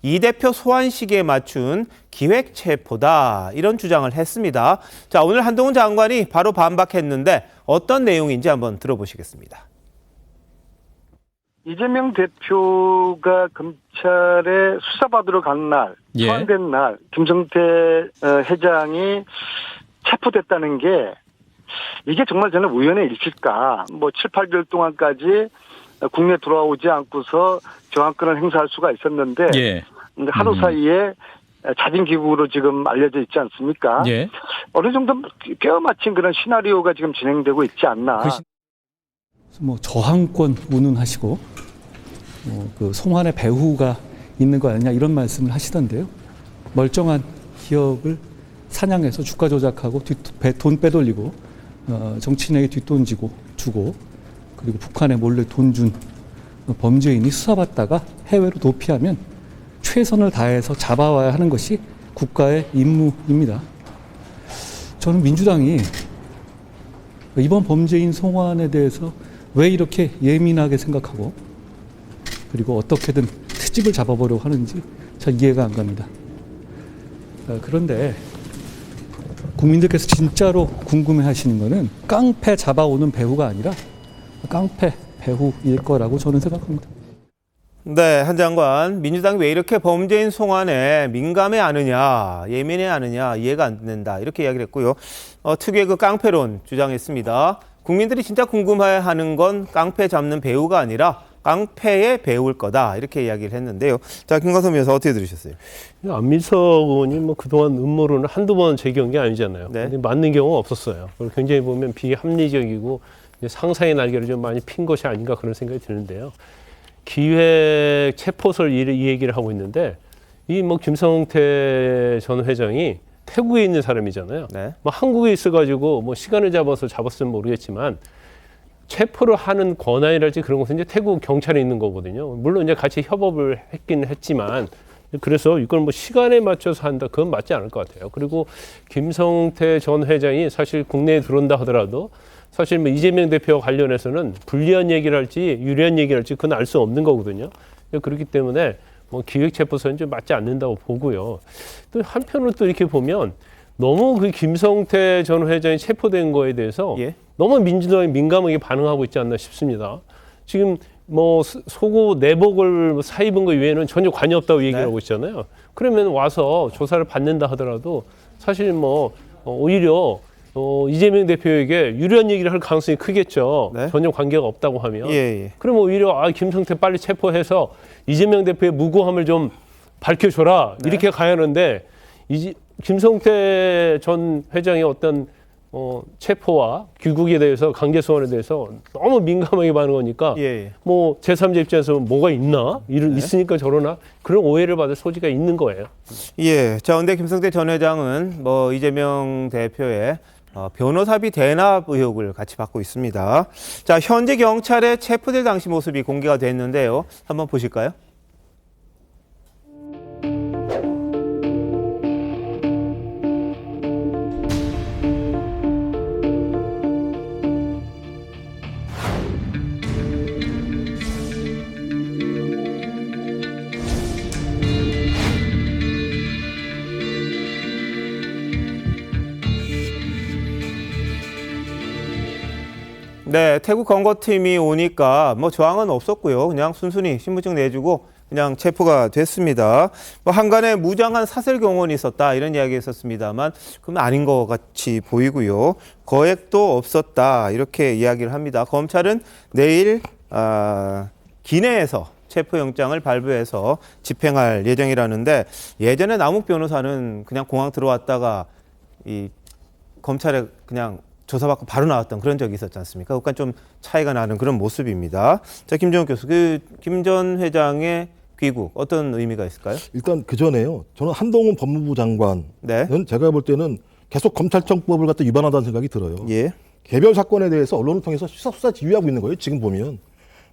이 대표 소환 시기에 맞춘 기획 체포다 이런 주장을 했습니다. 자, 오늘 한동훈 장관이 바로 반박했는데 어떤 내용인지 한번 들어보시겠습니다. 이재명 대표가 검찰에 수사받으러 간 날, 소환된 날, 김성태 회장이 체포됐다는 게 이게 정말 저는 우연의 일일까? 뭐 7, 8개월 동안까지 국내 돌아오지 않고서 저항권을 행사할 수가 있었는데 하루 사이에 자진 귀국으로 지금 알려져 있지 않습니까? 어느 정도 꽤 맞춘 그런 시나리오가 지금 진행되고 있지 않나. 뭐 저항권 운운하시고 그 송환의 배후가 있는 거 아니냐 이런 말씀을 하시던데요. 멀쩡한 기업을 사냥해서 주가 조작하고 돈 빼돌리고 정치인에게 뒷돈 주고 그리고 북한에 몰래 돈 준 범죄인이 수사받다가 해외로 도피하면 최선을 다해서 잡아와야 하는 것이 국가의 임무입니다. 저는 민주당이 이번 범죄인 송환에 대해서 왜 이렇게 예민하게 생각하고 그리고 어떻게든 트집을 잡아보려고 하는지 잘 이해가 안 갑니다. 그런데 국민들께서 진짜로 궁금해하시는 것은 깡패 잡아오는 배후가 아니라 깡패 배후일 거라고 저는 생각합니다. 네, 한 장관, 민주당이 왜 이렇게 범죄인 송환에 민감해 하느냐, 예민해 하느냐 이해가 안 된다 이렇게 이야기를 했고요. 특유의 그 깡패론 주장했습니다. 국민들이 진짜 궁금해하는 건 깡패 잡는 배후가 아니라 깡패의 배우일 거다 이렇게 이야기를 했는데요. 자, 김광석 위원사 어떻게 들으셨어요? 안민석 의원이 뭐 그동안 음모론을 한두 번 제기한 게 아니잖아요. 근데 맞는 경우가 없었어요. 그리고 굉장히 보면 비합리적이고 상상의 날개를 좀 많이 핀 것이 아닌가 그런 생각이 드는데요. 기획 체포설 이 얘기를 하고 있는데 이 뭐 김성태 전 회장이 태국에 있는 사람이잖아요. 뭐 한국에 있어가지고 뭐 시간을 잡았으면 모르겠지만 체포를 하는 권한이랄지 그런 것은 이제 태국 경찰에 있는 거거든요. 물론 이제 같이 협업을 했긴 했지만 그래서 이걸 뭐 시간에 맞춰서 한다 그건 맞지 않을 것 같아요. 그리고 김성태 전 회장이 사실 국내에 들어온다 하더라도 사실 뭐 이재명 대표와 관련해서는 불리한 얘기를 할지 유리한 얘기를 할지 그건 알 수 없는 거거든요. 그렇기 때문에 뭐 기획체포서는 좀 맞지 않는다고 보고요. 또 한편으로 또 이렇게 보면 너무 그 김성태 전 회장이 체포된 거에 대해서 너무 민주당이 민감하게 반응하고 있지 않나 싶습니다. 지금 뭐 속옷 내복을 사입은 거 외에는 전혀 관여 없다고 얘기를 하고 있잖아요. 그러면 와서 조사를 받는다 하더라도 사실 뭐 오히려 이재명 대표에게 유리한 얘기를 할 가능성이 크겠죠. 전혀 관계가 없다고 하면. 그러면 오히려 김성태 빨리 체포해서 이재명 대표의 무고함을 좀 밝혀줘라 이렇게 가야 하는데 김성태 전 회장의 어떤 체포와 귀국에 대해서 강제 소환에 대해서 너무 민감하게 반응하니까 뭐 제3자 입장에서 뭐가 있나? 있으니까 저러나? 그런 오해를 받을 소지가 있는 거예요. 자, 근데 김성태 전 회장은 뭐 이재명 대표의 변호사비 대납 의혹을 같이 받고 있습니다. 자, 현재 경찰의 체포될 당시 모습이 공개가 됐는데요. 한번 보실까요? 네, 태국 검거팀이 오니까 뭐 저항은 없었고요. 그냥 순순히 신분증 내주고 그냥 체포가 됐습니다. 뭐 한간에 무장한 사설 경호원이 있었다 이런 이야기 있었습니다만 그건 아닌 것 같이 보이고요. 거액도 없었다 이렇게 이야기를 합니다. 검찰은 내일 기내에서 체포영장을 발부해서 집행할 예정이라는데 예전에 남욱 변호사는 그냥 공항 들어왔다가 이 검찰에 그냥 조사받고 바로 나왔던 그런 적이 있었지 않습니까? 그러니까 좀 차이가 나는 그런 모습입니다. 자, 김정욱 교수, 김 전 회장의 귀국 어떤 의미가 있을까요? 일단 그 전에요. 저는 한동훈 법무부 장관은 제가 볼 때는 계속 검찰청법을 갖다 위반하다는 생각이 들어요. 개별 사건에 대해서 언론을 통해서 수사 지휘하고 있는 거예요. 지금 보면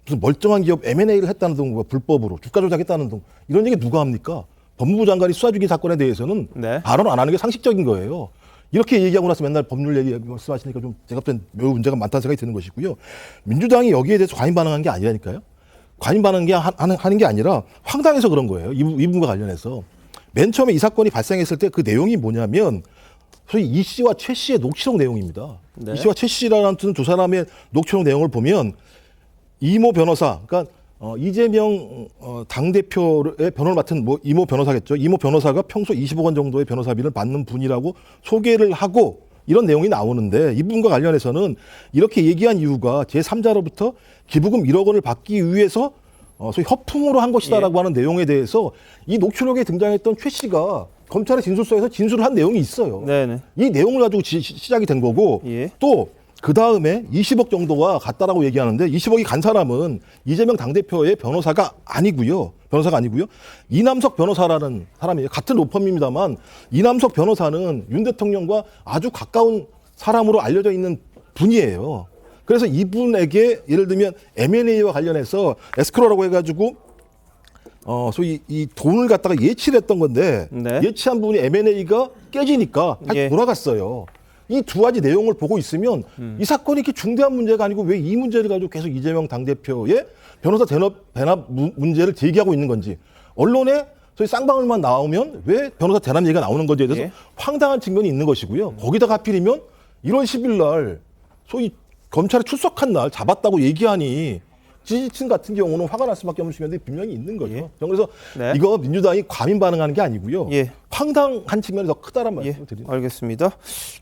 무슨 멀쩡한 기업 M&A를 했다는 등 불법으로 주가 조작했다는 등 이런 얘기 누가 합니까? 법무부 장관이 수사주기 사건에 대해서는 발언 안 하는 게 상식적인 거예요. 이렇게 얘기하고 나서 맨날 법률 얘기 말씀하시니까 좀 제가 볼 땐 매우 문제가 많다는 생각이 드는 것이고요. 민주당이 여기에 대해서 과잉 반응한 게 아니라니까요. 과민 하는 게 아니라 황당해서 그런 거예요. 이 부분과 관련해서. 맨 처음에 이 사건이 발생했을 때 그 내용이 뭐냐면 소위 이 씨와 최 씨의 녹취록 내용입니다. 네. 이 씨와 최 씨라는 두 사람의 녹취록 내용을 보면 이모 변호사, 그러니까 이재명 당대표의 변호를 맡은 뭐 이모 변호사겠죠. 이모 변호사가 평소 20억 원 정도의 변호사비를 받는 분이라고 소개를 하고 이런 내용이 나오는데 이 부분과 관련해서는 이렇게 얘기한 이유가 제3자로부터 기부금 1억 원을 받기 위해서 소위 허풍으로 한 것이다라고 하는 내용에 대해서 이 녹취록에 등장했던 최 씨가 검찰의 진술서에서 진술을 한 내용이 있어요. 네네. 이 내용을 가지고 시작이 된 거고 또 그 다음에 20억 정도가 갔다라고 얘기하는데 20억이 간 사람은 이재명 당대표의 변호사가 아니고요. 이남석 변호사라는 사람이에요. 같은 로펌입니다만 이남석 변호사는 윤 대통령과 아주 가까운 사람으로 알려져 있는 분이에요. 그래서 이분에게 예를 들면 M&A와 관련해서 에스크로라고 해가지고 소위 이 돈을 갖다가 예치를 했던 건데 예치한 부분이 M&A가 깨지니까 다시 돌아갔어요. 이 두 가지 내용을 보고 있으면 이 사건이 이렇게 중대한 문제가 아니고 왜 이 문제를 가지고 계속 이재명 당대표의 변호사 대납 문제를 제기하고 있는 건지 언론에 소위 쌍방울만 나오면 왜 변호사 대납 얘기가 나오는 건지에 대해서 황당한 측면이 있는 것이고요. 거기다가 하필이면 1월 10일 날 소위 검찰에 출석한 날 잡았다고 얘기하니 지지층 같은 경우는 화가 날 수밖에 없는 측면들이 분명히 있는 거죠. 그래서 이거 민주당이 과민 반응하는 게 아니고요. 황당한 측면이 더 크다란 말씀을 드립니다. 알겠습니다.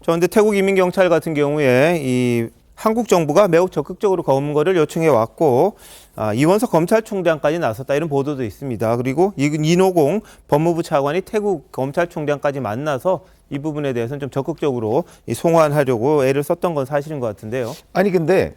그런데 태국 이민경찰 같은 경우에 이 한국 정부가 매우 적극적으로 검거를 요청해 왔고 이원석 검찰총장까지 나섰다 이런 보도도 있습니다. 그리고 이노공 법무부 차관이 태국 검찰총장까지 만나서 이 부분에 대해서는 좀 적극적으로 송환하려고 애를 썼던 건 사실인 것 같은데요. 아니 근데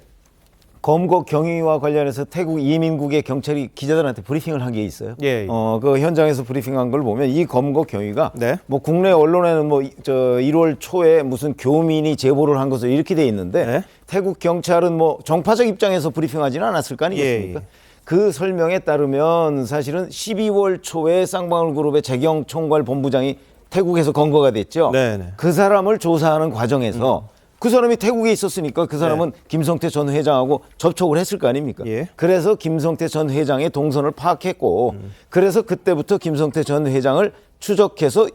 검거 경위와 관련해서 태국 이민국의 경찰이 기자들한테 브리핑을 한 게 있어요. 그 현장에서 브리핑한 걸 보면 이 검거 경위가 뭐 국내 언론에는 뭐 1월 초에 무슨 교민이 제보를 한 것으로 이렇게 돼 있는데 태국 경찰은 뭐 정파적 입장에서 브리핑하지는 않았을 거 아니겠습니까? 그 설명에 따르면 사실은 12월 초에 쌍방울 그룹의 재경 총괄 본부장이 태국에서 검거가 됐죠. 그 사람을 조사하는 과정에서 그 사람이 태국에 있었으니까 그 사람은 김성태 전 회장하고 접촉을 했을 거 아닙니까? 그래서 김성태 전 회장의 동선을 파악했고 그래서 그때부터 김성태 전 회장을 추적해서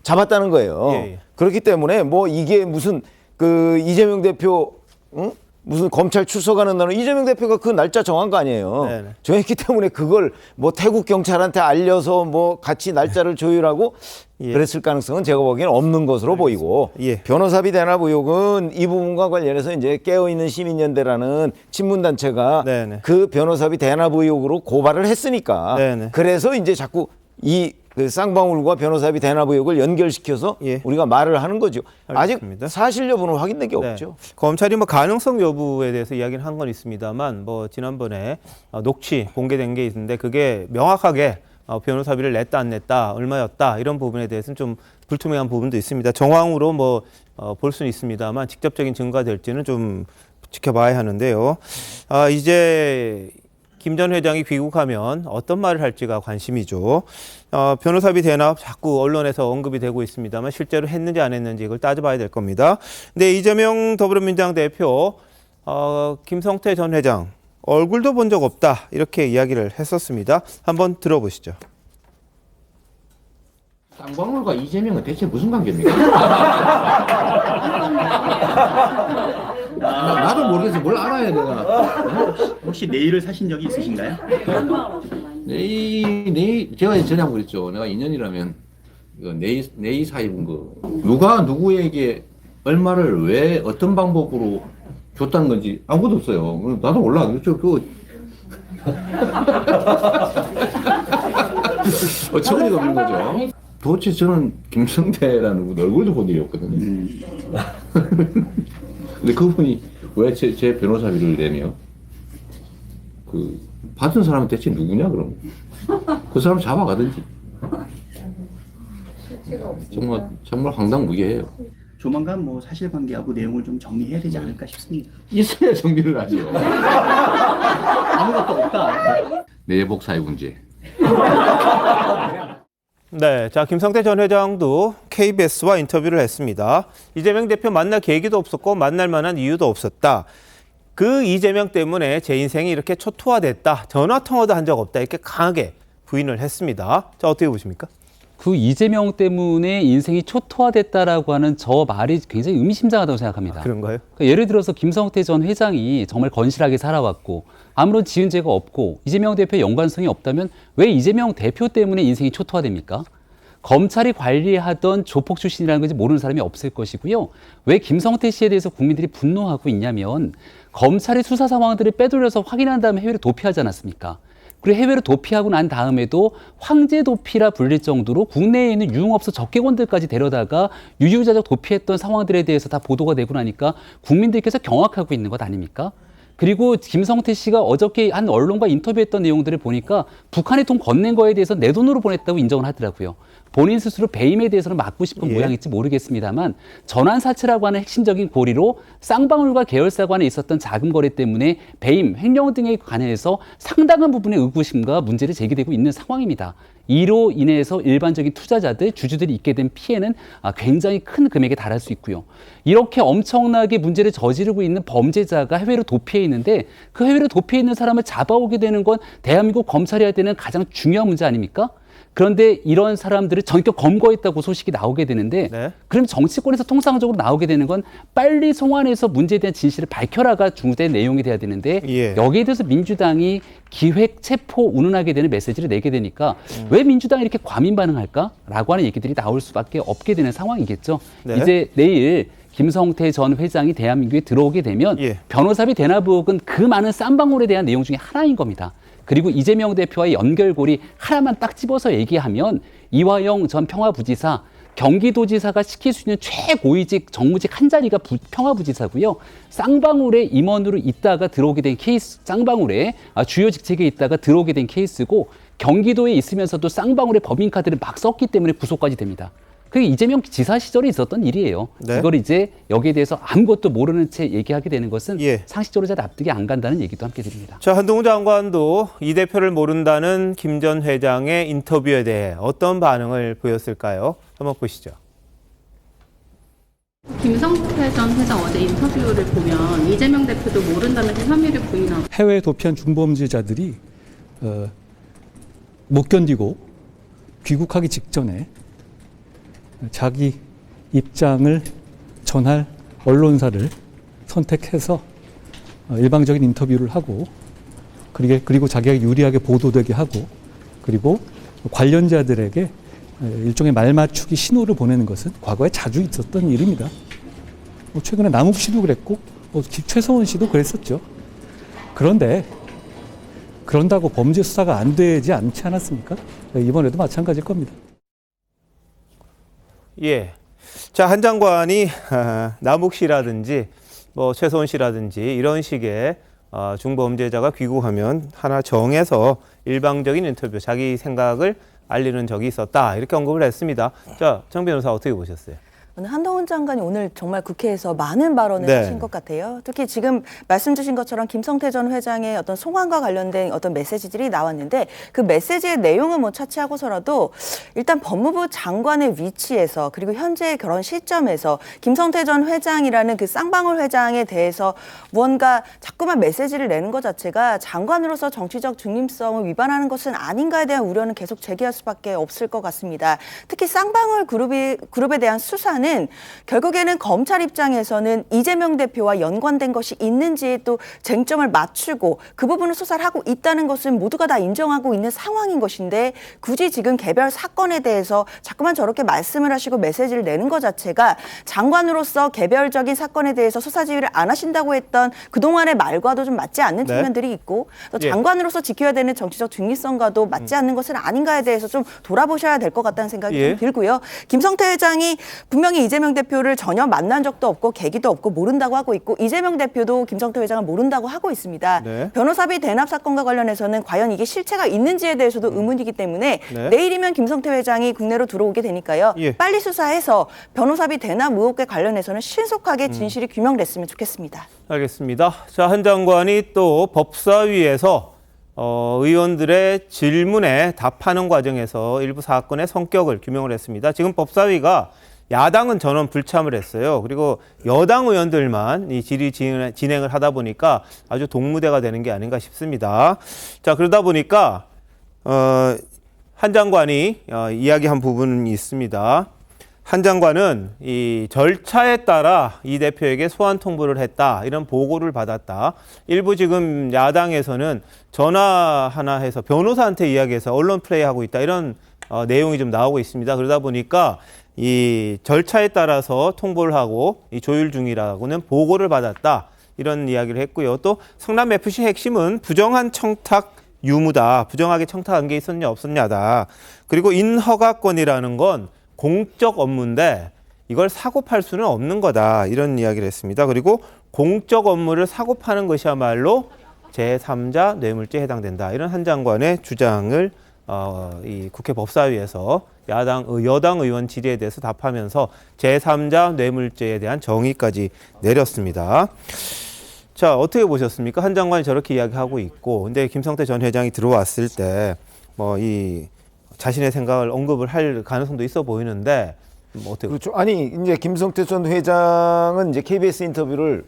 잡았다는 거예요. 그렇기 때문에 뭐 이게 무슨 그 이재명 대표 무슨 검찰 출석하는 날은 이재명 대표가 그 날짜 정한 거 아니에요. 정했기 때문에 그걸 뭐 태국 경찰한테 알려서 뭐 같이 날짜를 조율하고 그랬을 가능성은 제가 보기에는 없는 것으로 보이고 변호사비 대납 의혹은 이 부분과 관련해서 이제 깨어있는 시민연대라는 친문단체가 그 변호사비 대납 의혹으로 고발을 했으니까 그래서 이제 자꾸 그 쌍방울과 변호사비 대납 의혹을 연결시켜서 우리가 말을 하는 거죠. 알겠습니다. 아직 사실 여부는 확인된 게 없죠. 검찰이 뭐 가능성 여부에 대해서 이야기를 한 건 있습니다만 뭐 지난번에 녹취 공개된 게 있는데 그게 명확하게 변호사비를 냈다 안 냈다 얼마였다 이런 부분에 대해서는 좀 불투명한 부분도 있습니다. 정황으로 뭐 볼 수는 있습니다만 직접적인 증거가 될지는 좀 지켜봐야 하는데요. 이제 김 전 회장이 귀국하면 어떤 말을 할지가 관심이죠. 변호사비 대납 자꾸 언론에서 언급이 되고 있습니다만 실제로 했는지 안 했는지 이걸 따져봐야 될 겁니다. 근데 이재명 더불어민주당 대표 김성태 전 회장 얼굴도 본 적 없다 이렇게 이야기를 했었습니다. 한번 들어보시죠. 쌍방울과 이재명은 대체 무슨 관계입니까? 나도 모르겠어. 뭘 알아야 내가. 혹시 내일을 사신 적이 있으신가요? 내일 제가 전에 한번 그랬죠. 내가 2년이라면 내일 사입은 거 누가 누구에게 얼마를 왜 어떤 방법으로 줬다는 건지 아무것도 없어요. 나도 몰라. 어처구니가 없는 거죠. 도대체 저는 김성태라는 분 얼굴도 본 일이 없거든요. 근데 그분이 왜 제 변호사비를 내며 그 받은 사람은 대체 누구냐 그럼 그 사람 잡아가든지 정말 황당무계해요. 조만간 뭐 사실관계하고 내용을 좀 정리해야 되지 않을까 싶습니다. 있어야 정리를 하죠. 아무것도 없다. 내복 사회 문제. 네, 자 김성태 전 회장도 KBS와 인터뷰를 했습니다. 이재명 대표 만날 계기도 없었고 만날 만한 이유도 없었다. 그 이재명 때문에 제 인생이 이렇게 초토화됐다. 전화 통화도 한 적 없다. 이렇게 강하게 부인을 했습니다. 자, 어떻게 보십니까? 그 이재명 때문에 인생이 초토화됐다라고 하는 저 말이 굉장히 의미심장하다고 생각합니다. 그런가요? 그러니까 예를 들어서 김성태 전 회장이 정말 건실하게 살아왔고 아무런 지은 죄가 없고 이재명 대표의 연관성이 없다면 왜 이재명 대표 때문에 인생이 초토화됩니까? 검찰이 관리하던 조폭 출신이라는 것이 모르는 사람이 없을 것이고요. 왜 김성태 씨에 대해서 국민들이 분노하고 있냐면 검찰의 수사 상황들을 빼돌려서 확인한 다음에 해외로 도피하지 않았습니까? 그리고 해외로 도피하고 난 다음에도 황제 도피라 불릴 정도로 국내에 있는 유흥업소 적개건들까지 데려다가 유유자적 도피했던 상황들에 대해서 다 보도가 되고 나니까 국민들께서 경악하고 있는 것 아닙니까? 그리고 김성태 씨가 어저께 한 언론과 인터뷰했던 내용들을 보니까 북한에 돈 건넨 거에 대해서 내 돈으로 보냈다고 인정을 하더라고요. 본인 스스로 배임에 대해서는 막고 싶은 모양일지 모르겠습니다만 전환사채라고 하는 핵심적인 고리로 쌍방울과 계열사관에 있었던 자금 거래 때문에 배임, 횡령 등에 관해서 상당한 부분의 의구심과 문제를 제기되고 있는 상황입니다. 이로 인해서 일반적인 투자자들, 주주들이 입게 된 피해는 굉장히 큰 금액에 달할 수 있고요. 이렇게 엄청나게 문제를 저지르고 있는 범죄자가 해외로 도피해 있는데 그 해외로 도피해 있는 사람을 잡아오게 되는 건 대한민국 검찰이 해야 되는 가장 중요한 문제 아닙니까? 그런데 이런 사람들을 전격 검거했다고 소식이 나오게 되는데 그럼 정치권에서 통상적으로 나오게 되는 건 빨리 송환해서 문제에 대한 진실을 밝혀라가 주된 내용이 돼야 되는데 여기에 대해서 민주당이 기획, 체포, 운운하게 되는 메시지를 내게 되니까 왜 민주당이 이렇게 과민 반응할까라고 하는 얘기들이 나올 수밖에 없게 되는 상황이겠죠. 이제 내일 김성태 전 회장이 대한민국에 들어오게 되면 변호사비 대납의혹은 그 많은 쌈방울에 대한 내용 중에 하나인 겁니다. 그리고 이재명 대표와의 연결고리 하나만 딱 집어서 얘기하면 이화영 전 평화부지사, 경기도지사가 시킬 수 있는 최고위직 정무직 한 자리가 평화부지사고요. 쌍방울의 임원으로 있다가 들어오게 된 케이스, 쌍방울의 주요 직책에 있다가 들어오게 된 케이스고 경기도에 있으면서도 쌍방울의 법인카드를 막 썼기 때문에 구속까지 됩니다. 그게 이재명 지사 시절에 있었던 일이에요. 이걸 이제 여기에 대해서 아무것도 모르는 채 얘기하게 되는 것은 상식적으로 잘 납득이 안 간다는 얘기도 함께 드립니다. 자, 한동훈 장관도 이 대표를 모른다는 김 전 회장의 인터뷰에 대해 어떤 반응을 보였을까요? 한번 보시죠. 김성태 전 회장 어제 인터뷰를 보면 이재명 대표도 모른다면서 혐의를 부인하고 해외에 도피한 중범죄자들이 못 견디고 귀국하기 직전에 자기 입장을 전할 언론사를 선택해서 일방적인 인터뷰를 하고 그리고 자기가 유리하게 보도되게 하고 그리고 관련자들에게 일종의 말맞추기 신호를 보내는 것은 과거에 자주 있었던 일입니다. 최근에 남욱 씨도 그랬고 최서원 씨도 그랬었죠. 그런데 그런다고 범죄 수사가 안 되지 않지 않았습니까? 이번에도 마찬가지일 겁니다. 예. 자, 한 장관이 남욱 씨라든지 최소원 씨라든지 이런 식의 중범죄자가 귀국하면 하나 정해서 일방적인 인터뷰, 자기 생각을 알리는 적이 있었다. 이렇게 언급을 했습니다. 자, 정 변호사 어떻게 보셨어요? 한동훈 장관이 오늘 정말 국회에서 많은 발언을 하신 것 같아요. 특히 지금 말씀 주신 것처럼 김성태 전 회장의 어떤 송환과 관련된 어떤 메시지들이 나왔는데 그 메시지의 내용은 뭐 차치하고서라도 일단 법무부 장관의 위치에서 그리고 현재의 그런 시점에서 김성태 전 회장이라는 그 쌍방울 회장에 대해서 무언가 자꾸만 메시지를 내는 것 자체가 장관으로서 정치적 중립성을 위반하는 것은 아닌가에 대한 우려는 계속 제기할 수밖에 없을 것 같습니다. 특히 쌍방울 그룹에 대한 수사는 결국에는 검찰 입장에서는 이재명 대표와 연관된 것이 있는지에 또 쟁점을 맞추고 그 부분을 수사를 하고 있다는 것은 모두가 다 인정하고 있는 상황인 것인데 굳이 지금 개별 사건에 대해서 자꾸만 저렇게 말씀을 하시고 메시지를 내는 것 자체가 장관으로서 개별적인 사건에 대해서 수사 지휘를 안 하신다고 했던 그동안의 말과도 좀 맞지 않는 측면들이 있고 또 장관으로서 지켜야 되는 정치적 중립성과도 맞지 않는 것은 아닌가에 대해서 좀 돌아보셔야 될 것 같다는 생각이 좀 들고요. 김성태 회장이 분명히 이재명 대표를 전혀 만난 적도 없고 계기도 없고 모른다고 하고 있고 이재명 대표도 김성태 회장을 모른다고 하고 있습니다. 변호사비 대납 사건과 관련해서는 과연 이게 실체가 있는지에 대해서도 의문이기 때문에 내일이면 김성태 회장이 국내로 들어오게 되니까요. 빨리 수사해서 변호사비 대납 의혹에 관련해서는 신속하게 진실이 규명됐으면 좋겠습니다. 알겠습니다. 자, 한 장관이 또 법사위에서 의원들의 질문에 답하는 과정에서 일부 사건의 성격을 규명을 했습니다. 지금 법사위가 야당은 전원 불참을 했어요. 그리고 여당 의원들만 이 질의 진행을 하다 보니까 아주 동무대가 되는 게 아닌가 싶습니다. 자, 그러다 보니까 한 장관이 이야기한 부분이 있습니다. 한 장관은 이 절차에 따라 이 대표에게 소환 통보를 했다, 이런 보고를 받았다. 일부 지금 야당에서는 전화 하나 해서 변호사한테 이야기해서 언론 플레이하고 있다, 이런 내용이 좀 나오고 있습니다. 그러다 보니까 이 절차에 따라서 통보를 하고 이 조율 중이라고는 보고를 받았다, 이런 이야기를 했고요. 또 성남FC 핵심은 부정한 청탁 유무다, 부정하게 청탁한 게 있었냐 없었냐다. 그리고 인허가권이라는 건 공적 업무인데 이걸 사고 팔 수는 없는 거다, 이런 이야기를 했습니다. 그리고 공적 업무를 사고 파는 것이야말로 제3자 뇌물죄에 해당된다, 이런 한 장관의 주장을 이 국회 법사위에서 여당 의원 질의에 대해서 답하면서 제3자 뇌물죄에 대한 정의까지 내렸습니다. 자, 어떻게 보셨습니까? 한 장관이 저렇게 이야기하고 있고, 근데 김성태 전 회장이 들어왔을 때 이 자신의 생각을 언급을 할 가능성도 있어 보이는데 어떻게? 그렇죠. 아니 이제 김성태 전 회장은 이제 KBS 인터뷰를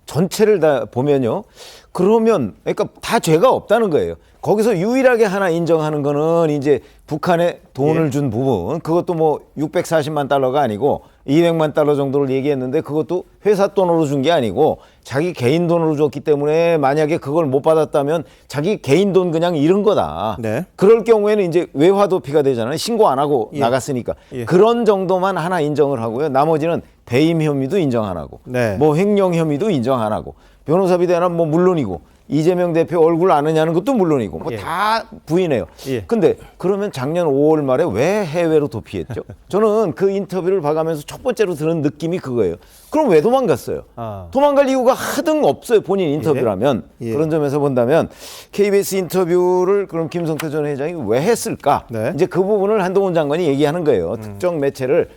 전체를 다 보면요. 그러면 그러니까 다 죄가 없다는 거예요. 거기서 유일하게 하나 인정하는 거는 이제 북한에 돈을 준 부분, 그것도 뭐 640만 달러가 아니고 200만 달러 정도를 얘기했는데 그것도 회사 돈으로 준 게 아니고 자기 개인 돈으로 줬기 때문에 만약에 그걸 못 받았다면 자기 개인 돈 그냥 잃은 거다. 그럴 경우에는 이제 외화도피가 되잖아요. 신고 안 하고 나갔으니까. 그런 정도만 하나 인정을 하고요. 나머지는 배임 혐의도 인정 안 하고 뭐 횡령 혐의도 인정 안 하고 변호사비 대납 뭐 물론이고 이재명 대표 얼굴 아느냐는 것도 물론이고 뭐 다 부인해요. 근데 그러면 작년 5월 말에 왜 해외로 도피했죠? 저는 그 인터뷰를 봐가면서 첫 번째로 드는 느낌이 그거예요. 그럼 왜 도망갔어요? 도망갈 이유가 하등 없어요. 본인 인터뷰라면. 그런 점에서 본다면 KBS 인터뷰를 그럼 김성태 전 회장이 왜 했을까? 이제 그 부분을 한동훈 장관이 얘기하는 거예요. 특정 매체를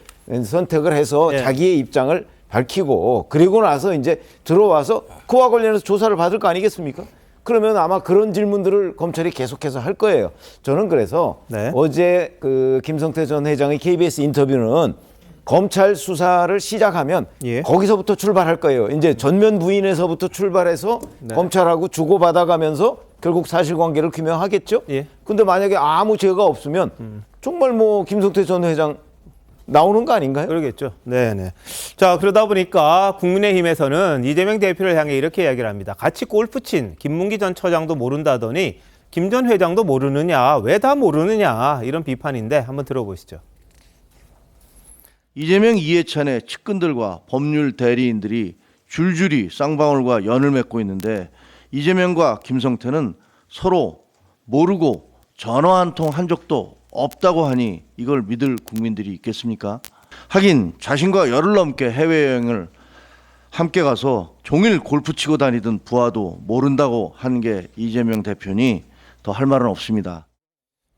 선택을 해서 자기의 입장을 밝히고 그리고 나서 이제 들어와서 그와 관련해서 조사를 받을 거 아니겠습니까? 그러면 아마 그런 질문들을 검찰이 계속해서 할 거예요. 저는 그래서 어제 그 김성태 전 회장의 KBS 인터뷰는 검찰 수사를 시작하면 거기서부터 출발할 거예요. 이제 전면 부인에서부터 출발해서 검찰하고 주고받아가면서 결국 사실관계를 규명하겠죠. 근데 만약에 아무 죄가 없으면 정말 뭐 김성태 전 회장 나오는 거 아닌가요? 그러겠죠. 네네. 자, 그러다 보니까 국민의힘에서는 이재명 대표를 향해 이렇게 이야기를 합니다. 같이 골프 친 김문기 전 처장도 모른다더니 김 전 회장도 모르느냐, 왜 다 모르느냐, 이런 비판인데 한번 들어보시죠. 이재명 이해찬의 측근들과 법률 대리인들이 줄줄이 쌍방울과 연을 맺고 있는데 이재명과 김성태는 서로 모르고 전화 한 통 한 적도 없다고 하니 이걸 믿을 국민들이 있겠습니까? 하긴 자신과 열흘 넘게 해외여행을 함께 가서 종일 골프 치고 다니던 부하도 모른다고 한 게 이재명 대표니 더 할 말은 없습니다.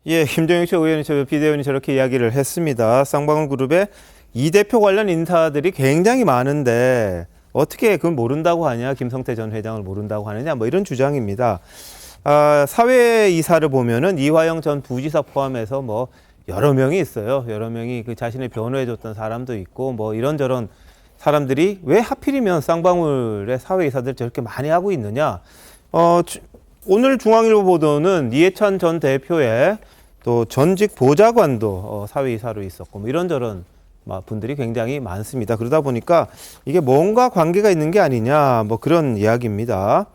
김정일 의원이 비대위원이 저렇게 이야기를 했습니다. 쌍방울 그룹의 이 대표 관련 인사들이 굉장히 많은데 어떻게 그걸 모른다고 하냐, 김성태 전 회장을 모른다고 하느냐, 뭐 이런 주장입니다. 사회이사를 보면은 이화영 전 부지사 포함해서 뭐 여러 명이 있어요. 여러 명이 그 자신을 변호해줬던 사람도 있고 뭐 이런저런 사람들이 왜 하필이면 쌍방울의 사회이사들 저렇게 많이 하고 있느냐. 오늘 중앙일보 보도는 이해찬 전 대표의 또 전직 보좌관도 사회이사로 있었고 뭐 이런저런 분들이 굉장히 많습니다. 그러다 보니까 이게 뭔가 관계가 있는 게 아니냐, 뭐 그런 이야기입니다.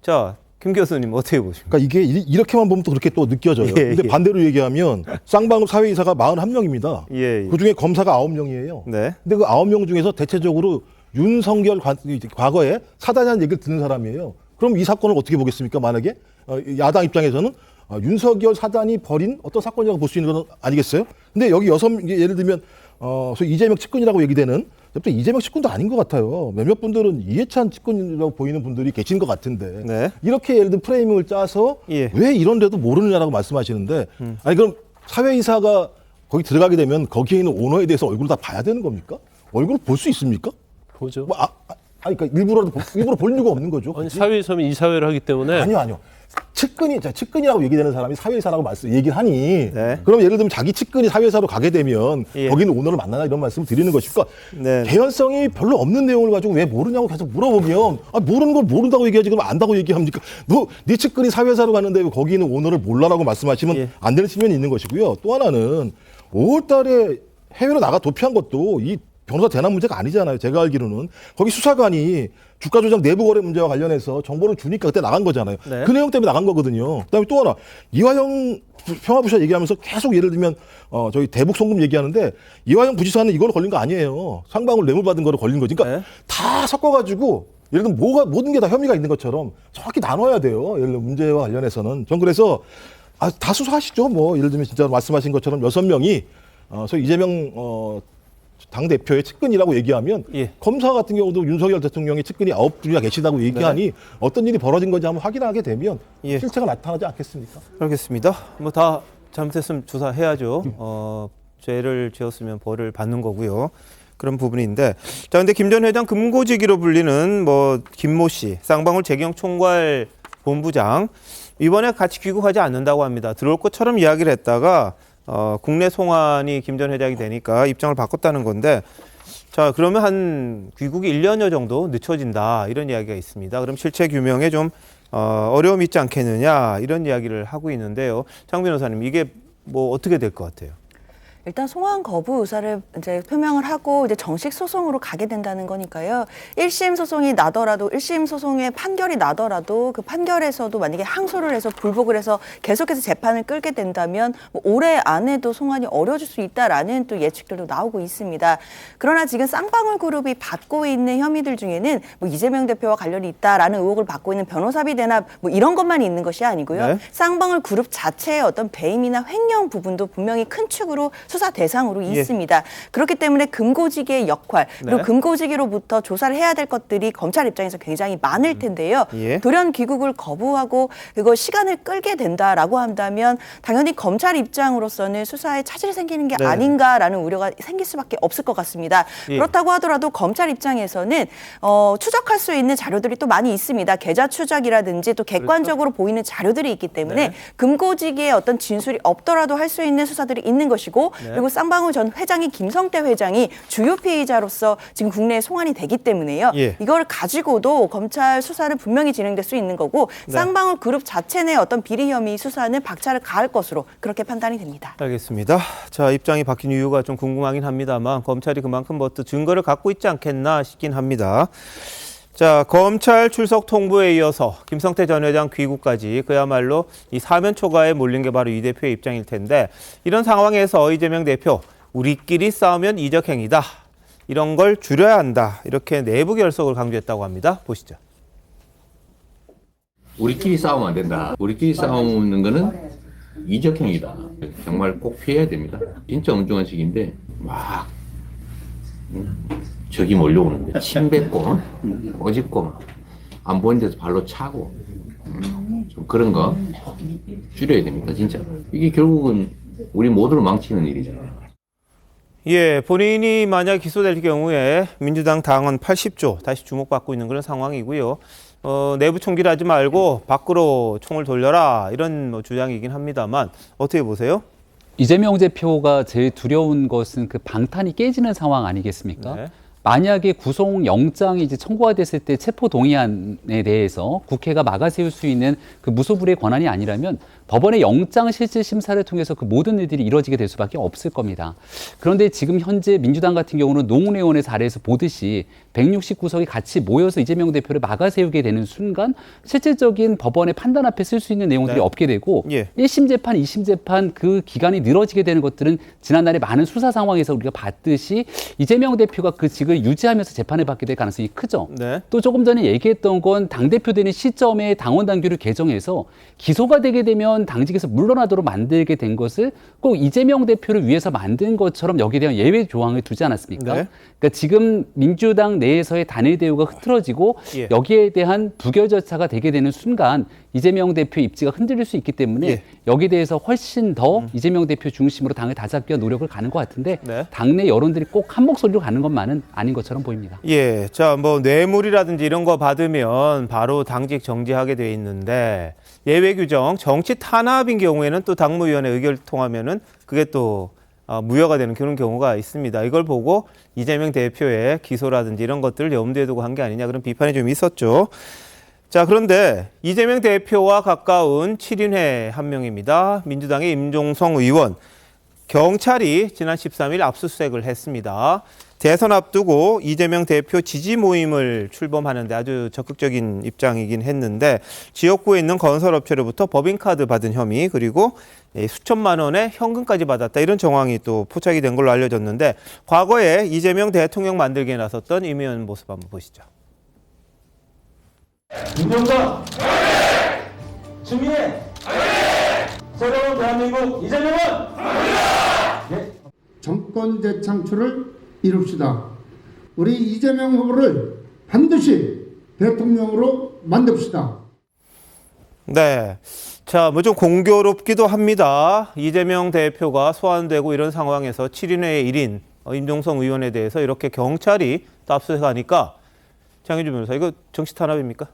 자, 김 교수님 어떻게 보십니까? 그러니까 이게 이렇게만 보면 또 그렇게 또 느껴져요. 근데 반대로 얘기하면 쌍방울 사회이사가 41명입니다. 그중에 검사가 9명이에요. 근데 그 9명 중에서 대체적으로 윤석열 과거에 사단이라는 얘기를 듣는 사람이에요. 그럼 이 사건을 어떻게 보겠습니까? 만약에 야당 입장에서는 윤석열 사단이 벌인 어떤 사건이라고 볼 수 있는 건 아니겠어요? 근데 여기 예를 들면 소위 이재명 측근이라고 얘기되는 또 이재명 측근도 아닌 것 같아요. 몇몇 분들은 이해찬 측근이라고 보이는 분들이 계신 것 같은데 이렇게 예를 들어 프레이밍을 짜서 왜 이런데도 모르느냐라고 말씀하시는데 아니 그럼 사회이사가 거기 들어가게 되면 거기에 있는 오너에 대해서 얼굴을 다 봐야 되는 겁니까? 얼굴을 볼 수 있습니까? 보죠. 그러니까 일부러 볼 이유가 없는 거죠. 아니, 사회이사면 이사회를 하기 때문에 아니요. 측근이라고 얘기되는 사람이 사회이사라고 얘기를 하니 그럼 예를 들면 자기 측근이 사회이사로 가게 되면 거기는 오너를 만나나 이런 말씀을 드리는 것이고 개연성이 별로 없는 내용을 가지고 왜 모르냐고 계속 물어보면 모르는 걸 모른다고 얘기하지 그럼 안다고 얘기합니까? 네 측근이 사회이사로 가는데 왜 거기는 오너를 몰라라고 말씀하시면 안 되는 측면이 있는 것이고요. 또 하나는 5월 달에 해외로 나가 도피한 것도 이 변호사 대납 문제가 아니잖아요. 제가 알기로는 거기 수사관이 주가 조작 내부 거래 문제와 관련해서 정보를 주니까 그때 나간 거잖아요. 그 내용 때문에 나간 거거든요. 그다음에 또 하나 이화영 평화부시장 얘기하면서 계속 예를 들면 저희 대북 송금 얘기하는데 이화영 부지사는 이걸로 걸린 거 아니에요. 상방울 뇌물 받은 거로 걸린 거지. 그러니까 다 섞어가지고 예를 들면 모든 게 다 혐의가 있는 것처럼 정확히 나눠야 돼요. 예를 들면 문제와 관련해서는. 전 그래서 다 수사하시죠. 뭐 예를 들면 진짜 말씀하신 것처럼 6명이 소위 이재명 당대표의 측근이라고 얘기하면 검사 같은 경우도 윤석열 대통령의 측근이 9분이나 계시다고 얘기하니 어떤 일이 벌어진 건지 한번 확인하게 되면 실체가 나타나지 않겠습니까? 알겠습니다. 뭐 다 잘못했으면 조사해야죠. 죄를 지었으면 벌을 받는 거고요. 그런 부분인데 자 근데 김 전 회장 금고지기로 불리는 뭐 김모 씨 쌍방울 재경 총괄 본부장 이번에 같이 귀국하지 않는다고 합니다. 들어올 것처럼 이야기를 했다가 국내 송환이 김 전 회장이 되니까 입장을 바꿨다는 건데 자 그러면 한 귀국이 1년여 정도 늦춰진다 이런 이야기가 있습니다. 그럼 실체 규명에 좀 어려움이 있지 않겠느냐 이런 이야기를 하고 있는데요. 장 변호사님 이게 뭐 어떻게 될 것 같아요? 일단 송환 거부 의사를 이제 표명을 하고 이제 정식 소송으로 가게 된다는 거니까요. 1심 소송이 나더라도 1심 소송의 판결이 나더라도 그 판결에서도 만약에 항소를 해서 불복을 해서 계속해서 재판을 끌게 된다면 뭐 올해 안에도 송환이 어려워질 수 있다라는 또 예측들도 나오고 있습니다. 그러나 지금 쌍방울 그룹이 받고 있는 혐의들 중에는 뭐 이재명 대표와 관련이 있다라는 의혹을 받고 있는 변호사비 대납 뭐 이런 것만 있는 것이 아니고요. 쌍방울 그룹 자체의 어떤 배임이나 횡령 부분도 분명히 큰 축으로 수사 대상으로 있습니다. 그렇기 때문에 금고지기의 역할 그리고 금고지기로부터 조사를 해야 될 것들이 검찰 입장에서 굉장히 많을 텐데요. 돌연 귀국을 거부하고 그거 시간을 끌게 된다라고 한다면 당연히 검찰 입장으로서는 수사에 차질이 생기는 게 아닌가라는 우려가 생길 수밖에 없을 것 같습니다. 그렇다고 하더라도 검찰 입장에서는 추적할 수 있는 자료들이 또 많이 있습니다. 계좌 추적이라든지 또 객관적으로 보이는 자료들이 있기 때문에 금고지기의 어떤 진술이 없더라도 할 수 있는 수사들이 있는 것이고 그리고 쌍방울 전 회장이 김성태 회장이 주요 피의자로서 지금 국내에 송환이 되기 때문에요. 이걸 가지고도 검찰 수사는 분명히 진행될 수 있는 거고 쌍방울 그룹 자체 내 어떤 비리 혐의 수사는 박차를 가할 것으로 그렇게 판단이 됩니다. 알겠습니다. 자 입장이 바뀐 이유가 좀 궁금하긴 합니다만 검찰이 그만큼 뭐 또 증거를 갖고 있지 않겠나 싶긴 합니다. 자 검찰 출석 통보에 이어서 김성태 전 회장 귀국까지 그야말로 이 사면 초과에 몰린 게 바로 이 대표의 입장일 텐데 이런 상황에서 이재명 대표 우리끼리 싸우면 이적 행위다. 이런 걸 줄여야 한다. 이렇게 내부 결석을 강조했다고 합니다. 보시죠. 우리끼리 싸우면 안 된다. 우리끼리 싸우는 거는 이적 행위다. 정말 꼭 피해야 됩니다. 진짜 엄중한 시기인데 막 적이 몰려오는데 침 뱉고 꼬집고 안 보이는 데서 발로 차고 좀 그런 거 줄여야 됩니다. 진짜 이게 결국은 우리 모두를 망치는 일이잖아요. 예, 본인이 만약 기소될 경우에 민주당 당원 80조 다시 주목받고 있는 그런 상황이고요. 내부 총기를 하지 말고 밖으로 총을 돌려라 이런 뭐 주장이긴 합니다만 어떻게 보세요? 이재명 대표가 제일 두려운 것은 그 방탄이 깨지는 상황 아니겠습니까? 만약에 구속영장이 이제 청구가 됐을 때 체포동의안에 대해서 국회가 막아세울 수 있는 그 무소불위의 권한이 아니라면 법원의 영장실질심사를 통해서 그 모든 일들이 이루어지게 될 수밖에 없을 겁니다. 그런데 지금 현재 민주당 같은 경우는 노웅래원의 사례에서 보듯이 169석이 같이 모여서 이재명 대표를 막아세우게 되는 순간 실질적인 법원의 판단 앞에 쓸 수 있는 내용들이 없게 되고 1심 재판, 2심 재판 그 기간이 늘어지게 되는 것들은 지난날에 많은 수사 상황에서 우리가 봤듯이 이재명 대표가 그 직을 유지하면서 재판을 받게 될 가능성이 크죠. 또 조금 전에 얘기했던 건 당대표 되는 시점에 당원 당규를 개정해서 기소가 되게 되면 당직에서 물러나도록 만들게 된 것을 꼭 이재명 대표를 위해서 만든 것처럼 여기에 대한 예외 조항을 두지 않았습니까? 그러니까 지금 민주당 내에서의 단일 대우가 흐트러지고 여기에 대한 부결 절차가 되게 되는 순간 이재명 대표 입지가 흔들릴 수 있기 때문에 여기에 대해서 훨씬 더 이재명 대표 중심으로 당을 다잡기 위한 노력을 가는 것 같은데 당내 여론들이 꼭 한 목소리로 가는 것만은 아닌 것처럼 보입니다. 예, 자, 뭐 뇌물이라든지 이런 거 받으면 바로 당직 정지하게 돼 있는데 예외 규정, 정치 탄압인 경우에는 또 당무위원회 의결을 통하면은 그게 또 무효가 되는 그런 경우가 있습니다. 이걸 보고 이재명 대표의 기소라든지 이런 것들을 염두에 두고 한 게 아니냐 그런 비판이 좀 있었죠. 자, 그런데 이재명 대표와 가까운 7인회 한 명입니다. 민주당의 임종성 의원. 경찰이 지난 13일 압수수색을 했습니다. 대선 앞두고 이재명 대표 지지 모임을 출범하는데 아주 적극적인 입장이긴 했는데 지역구에 있는 건설업체로부터 법인카드 받은 혐의 그리고 수천만 원의 현금까지 받았다 이런 정황이 또 포착이 된 걸로 알려졌는데 과거에 이재명 대통령 만들기에 나섰던 임 의원 모습 한번 보시죠. 김영삼 준비해 새로운 대한민국 이재명은 정권 재창출을 이룹시다. 우리 이재명 후보를 반드시 대통령으로 만듭시다. 네. 자, 뭐 좀 공교롭기도 합니다. 이재명 대표가 소환되고 이런 상황에서 7인회의 1인 임종성 의원에 대해서 이렇게 경찰이 또 압수수색하니까 장혜주 변호사, 이거 정치 탄압입니까?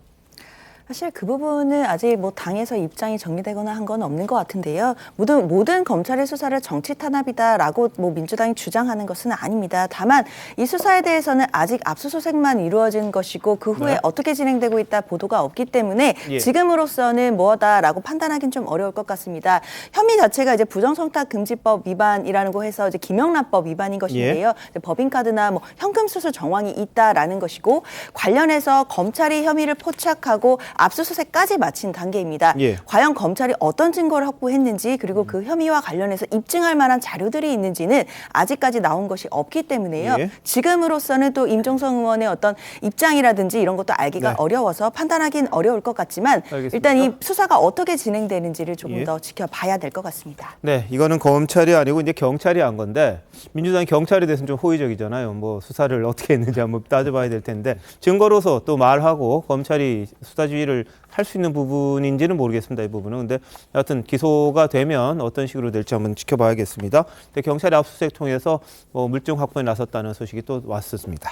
사실 그 부분은 아직 뭐 당에서 입장이 정리되거나 한 건 없는 것 같은데요. 모든 검찰의 수사를 정치 탄압이다라고 뭐 민주당이 주장하는 것은 아닙니다. 다만 이 수사에 대해서는 아직 압수수색만 이루어진 것이고 그 후에 어떻게 진행되고 있다 보도가 없기 때문에 지금으로서는 뭐다라고 판단하기는 좀 어려울 것 같습니다. 혐의 자체가 이제 부정청탁금지법 위반이라는 거 해서 이제 김영란법 위반인 것인데요. 이제 법인카드나 뭐 현금 수수 정황이 있다라는 것이고 관련해서 검찰이 혐의를 포착하고 압수수색까지 마친 단계입니다. 과연 검찰이 어떤 증거를 확보했는지 그리고 그 혐의와 관련해서 입증할 만한 자료들이 있는지는 아직까지 나온 것이 없기 때문에요. 지금으로서는 또 임종성 의원의 어떤 입장이라든지 이런 것도 알기가 어려워서 판단하기는 어려울 것 같지만 일단 이 수사가 어떻게 진행되는지를 조금 더 지켜봐야 될 것 같습니다. 네, 이거는 검찰이 아니고 이제 경찰이 한 건데 민주당이 경찰에 대해서는 좀 호의적이잖아요. 뭐 수사를 어떻게 했는지 한번 따져봐야 될 텐데 증거로서 또 말하고 검찰이 수사지휘를 할 수 있는 부분인지는 모르겠습니다. 이 부분은. 근데 여하튼 기소가 되면 어떤 식으로 될지 한번 지켜봐야겠습니다. 근데 경찰이 압수수색 통해서 뭐 물증 확보에 나섰다는 소식이 또 왔었습니다.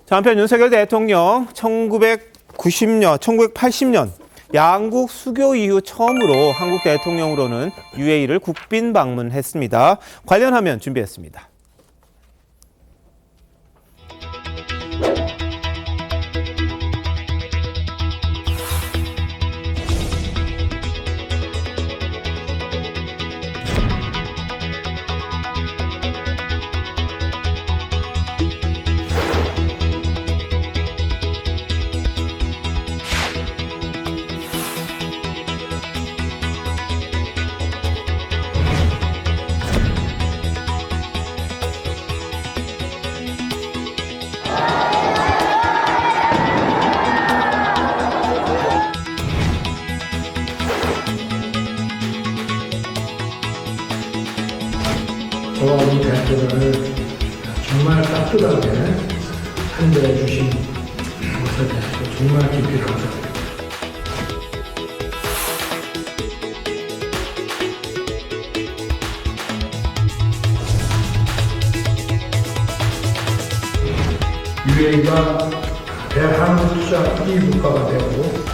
자, 한편 윤석열 대통령 1980년 양국 수교 이후 처음으로 한국 대통령으로는 UAE를 국빈 방문했습니다. 관련 화면 준비했습니다. 저와 우리 대표를 정말 따뜻하게 환대해 주신 것에 대해서 정말 깊이 감사합니다. UAE가 대한민국 투자 1위 국가가 되고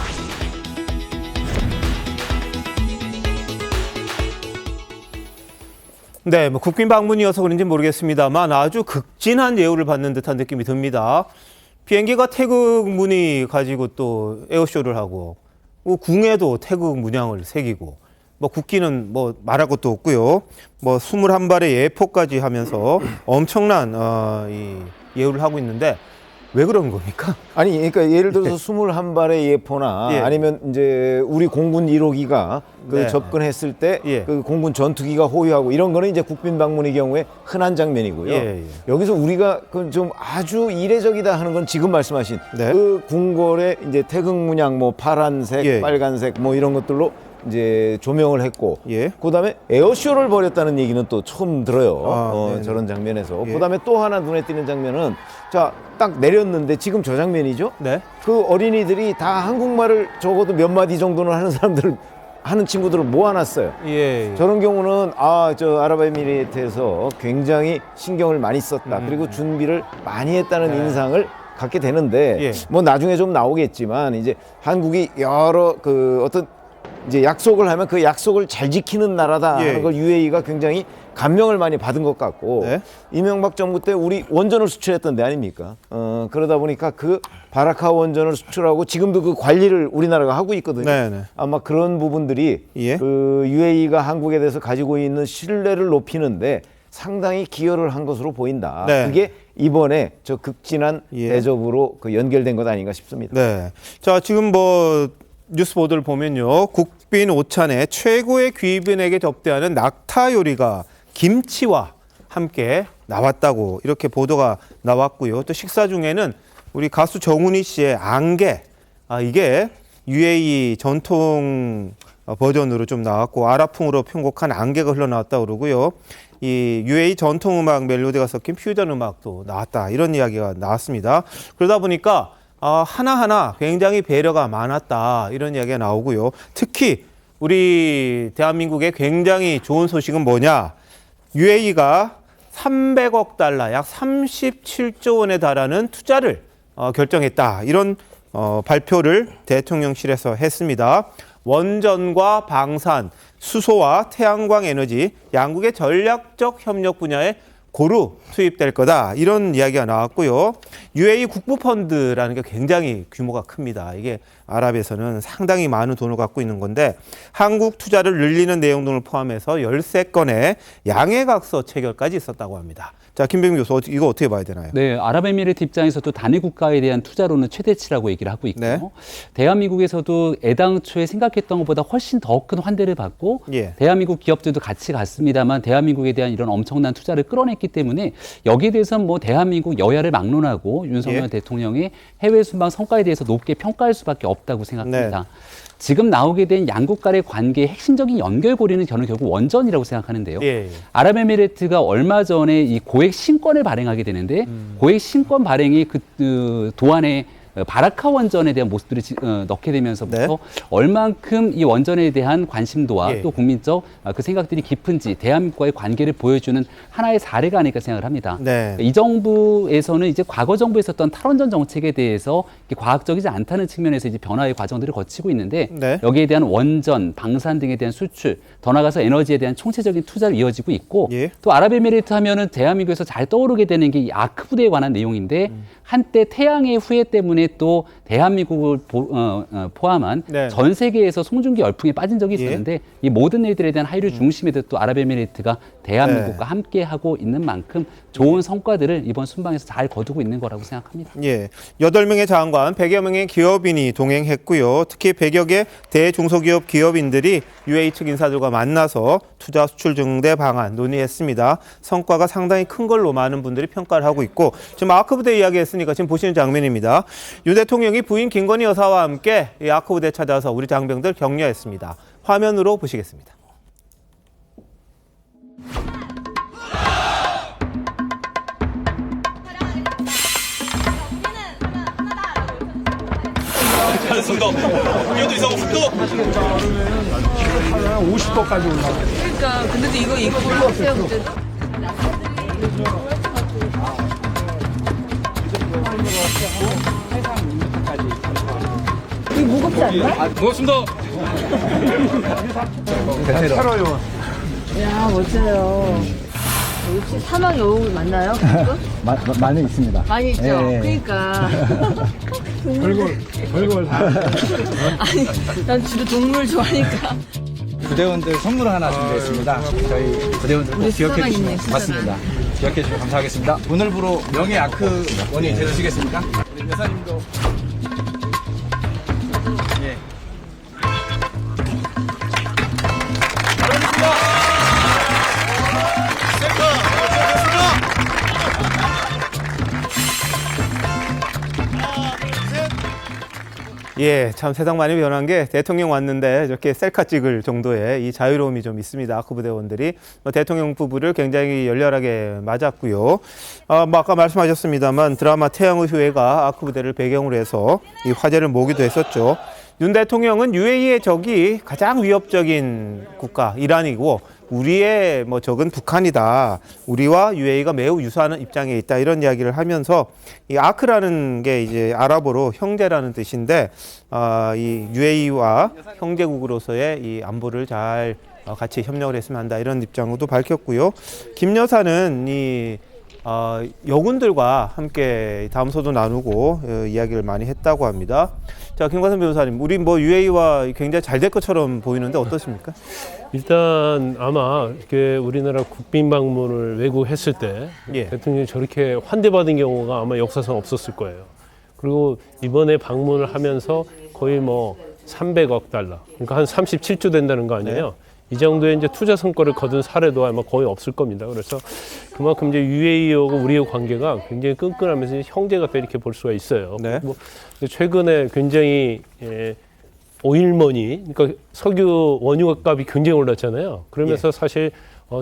네, 뭐 국빈 방문이어서 그런지 모르겠습니다만 아주 극진한 예우를 받는 듯한 느낌이 듭니다. 비행기가 태극 무늬 가지고 또 에어쇼를 하고 궁에도 태극 문양을 새기고 뭐 국기는 뭐 말할 것도 없고요. 뭐 21발의 예포까지 하면서 엄청난 이 예우를 하고 있는데 왜 그런 겁니까? 아니, 그러니까 예를 들어서 21발의 예포나 아니면 이제 우리 공군 1호기가 그 접근했을 때 그 공군 전투기가 호위하고 이런 거는 이제 국빈 방문의 경우에 흔한 장면이고요. 여기서 우리가 그 좀 아주 이례적이다 하는 건 지금 말씀하신 그 궁궐의 이제 태극 문양 뭐 파란색, 빨간색 뭐 이런 것들로 이제 조명을 했고, 예. 그다음에 에어쇼를 벌였다는 얘기는 또 처음 들어요. 네네. 저런 장면에서. 예. 그다음에 또 하나 눈에 띄는 장면은 자, 딱 내렸는데 지금 저 장면이죠. 네. 그 어린이들이 다 한국말을 적어도 몇 마디 정도는 하는 사람들을 하는 친구들을 모아놨어요. 예. 저런 경우는 저 아랍에미리트에서 굉장히 신경을 많이 썼다. 그리고 준비를 많이 했다는 인상을 갖게 되는데 예. 뭐 나중에 좀 나오겠지만 이제 한국이 여러 그 어떤 이제 약속을 하면 그 약속을 잘 지키는 나라다 예. 하는 걸 UAE가 굉장히 감명을 많이 받은 것 같고 네. 이명박 정부 때 우리 원전을 수출했던 데 아닙니까? 그러다 보니까 그 바라카 원전을 수출하고 지금도 그 관리를 우리나라가 하고 있거든요. 네네. 아마 그런 부분들이 그 UAE가 한국에 대해서 가지고 있는 신뢰를 높이는데 상당히 기여를 한 것으로 보인다. 네. 그게 이번에 저 극진한 대접으로 그 연결된 것 아닌가 싶습니다. 네. 자, 지금 뭐 뉴스 보도를 보면요. 국빈 오찬에 최고의 귀빈에게 접대하는 낙타 요리가 김치와 함께 나왔다고 이렇게 보도가 나왔고요. 또 식사 중에는 우리 가수 정훈이 씨의 안개, 이게 UAE 전통 버전으로 좀 나왔고 아랍풍으로 편곡한 안개가 흘러나왔다고 그러고요. 이 UAE 전통 음악 멜로디가 섞인 퓨전 음악도 나왔다. 이런 이야기가 나왔습니다. 그러다 보니까 하나하나 굉장히 배려가 많았다. 이런 이야기가 나오고요. 특히 우리 대한민국의 굉장히 좋은 소식은 뭐냐? UAE가 300억 달러, 약 37조 원에 달하는 투자를 결정했다. 이런 발표를 대통령실에서 했습니다. 원전과 방산, 수소와 태양광 에너지, 양국의 전략적 협력 분야에 고루 투입될 거다. 이런 이야기가 나왔고요. UAE 국부펀드라는 게 굉장히 규모가 큽니다. 이게 아랍에서는 상당히 많은 돈을 갖고 있는 건데 한국 투자를 늘리는 내용 등을 포함해서 13건의 양해각서 체결까지 있었다고 합니다. 자, 김병민 교수, 이거 어떻게 봐야 되나요? 네, 아랍에미리트 입장에서도 단일 국가에 대한 투자로는 최대치라고 얘기를 하고 있고 대한민국에서도 애당초에 생각했던 것보다 훨씬 더 큰 환대를 받고 대한민국 기업들도 같이 갔습니다만 대한민국에 대한 이런 엄청난 투자를 끌어냈기 때문에 여기에 대해서는 뭐 대한민국 여야를 막론하고 윤석열 대통령의 해외 순방 성과에 대해서 높게 평가할 수밖에 없다고 생각합니다. 지금 나오게 된 양국 간의 관계의 핵심적인 연결고리는 저는 결국 원전이라고 생각하는데요. 아랍에미리트가 얼마 전에 이 고액 신권을 발행하게 되는데 고액 신권 발행이 그 도안에 바라카 원전에 대한 모습들을 넣게 되면서부터 얼만큼 이 원전에 대한 관심도와 또 국민적 그 생각들이 깊은지 대한민국과의 관계를 보여주는 하나의 사례가 아닐까 생각을 합니다. 이 정부에서는 이제 과거 정부에 있었던 탈원전 정책에 대해서 과학적이지 않다는 측면에서 이제 변화의 과정들을 거치고 있는데 여기에 대한 원전, 방산 등에 대한 수출, 더 나아가서 에너지에 대한 총체적인 투자를 이어지고 있고 또 아랍에미리트 하면은 대한민국에서 잘 떠오르게 되는 게 이 아크 부대에 관한 내용인데 한때 태양의 후예 때문에 또 대한민국을 포함한 전 세계에서 송중기 열풍에 빠진 적이 있었는데 이 모든 일들에 대한 하이를 중심에 또 아랍에미리트가 대한민국과 함께하고 있는 만큼 좋은 성과들을 이번 순방에서 잘 거두고 있는 거라고 생각합니다. 8명의 장관, 100여 명의 기업인이 동행했고요. 특히 100여 개 대중소기업 기업인들이 UAE 측 인사들과 만나서 투자 수출 증대 방안 논의했습니다. 성과가 상당히 큰 걸로 많은 분들이 평가를 하고 있고 지금 아크부대 이야기했으니까 지금 보시는 장면입니다. 윤 대통령이 부인 김건희 여사와 함께 이 아크부대 찾아서 우리 장병들 격려했습니다. 화면으로 보시겠습니다. 이것도 이상 없어. 50%까지 올라가. 그러니까 근데 이거 몰랐어요 그때. 이거 무겁지 않나? 고맙습니다. 살아요. 야 멋져요. 혹시 사망 여우 맞나요? 많이 있습니다. 많이 있죠. 그러니까. 별걸 다. 아니, 난 주로 동물 좋아하니까. 부대원들 선물 하나 준비했습니다. 저희 부대원들 꼭 기억해 주시면 맞습니다. 기억해 주시면 감사하겠습니다. 오늘부로 명예 아크원이 되시겠습니까? 우리 여사님도. 예, 참 세상 많이 변한 게 대통령 왔는데 이렇게 셀카 찍을 정도의 이 자유로움이 좀 있습니다. 아크부대원들이 대통령 부부를 굉장히 열렬하게 맞았고요. 뭐 아까 말씀하셨습니다만 드라마 태양의 후예가 아크부대를 배경으로 해서 이 화제를 모으기도 했었죠. 윤 대통령은 UAE의 적이 가장 위협적인 국가 이란이고 우리의 뭐 적은 북한이다. 우리와 UAE가 매우 유사한 입장에 있다. 이런 이야기를 하면서 이 아크라는 게 이제 아랍어로 형제라는 뜻인데 이 UAE와 형제국으로서의 이 안보를 잘 같이 협력을 했으면 한다. 이런 입장도 밝혔고요. 김 여사는 이 여군들과 함께 담소도 나누고 이야기를 많이 했다고 합니다. 자, 김관선 변호사님, 우리 뭐 UAE와 굉장히 잘 될 것처럼 보이는데 어떻습니까? 일단 아마 이렇게 우리나라 국빈 방문을 외국했을 때 대통령이 저렇게 환대받은 경우가 아마 역사상 없었을 거예요. 그리고 이번에 방문을 하면서 거의 뭐 300억 달러, 그러니까 한 37조 된다는 거 아니에요? 이 정도의 이제 투자 성과를 거둔 사례도 아마 거의 없을 겁니다. 그래서 그만큼 이제 UAE하고 우리의 관계가 굉장히 끈끈하면서 형제 같다 이렇게 볼 수가 있어요. 뭐 최근에 굉장히 오일머니, 그러니까 석유 원유 값이 굉장히 올랐잖아요. 그러면서 사실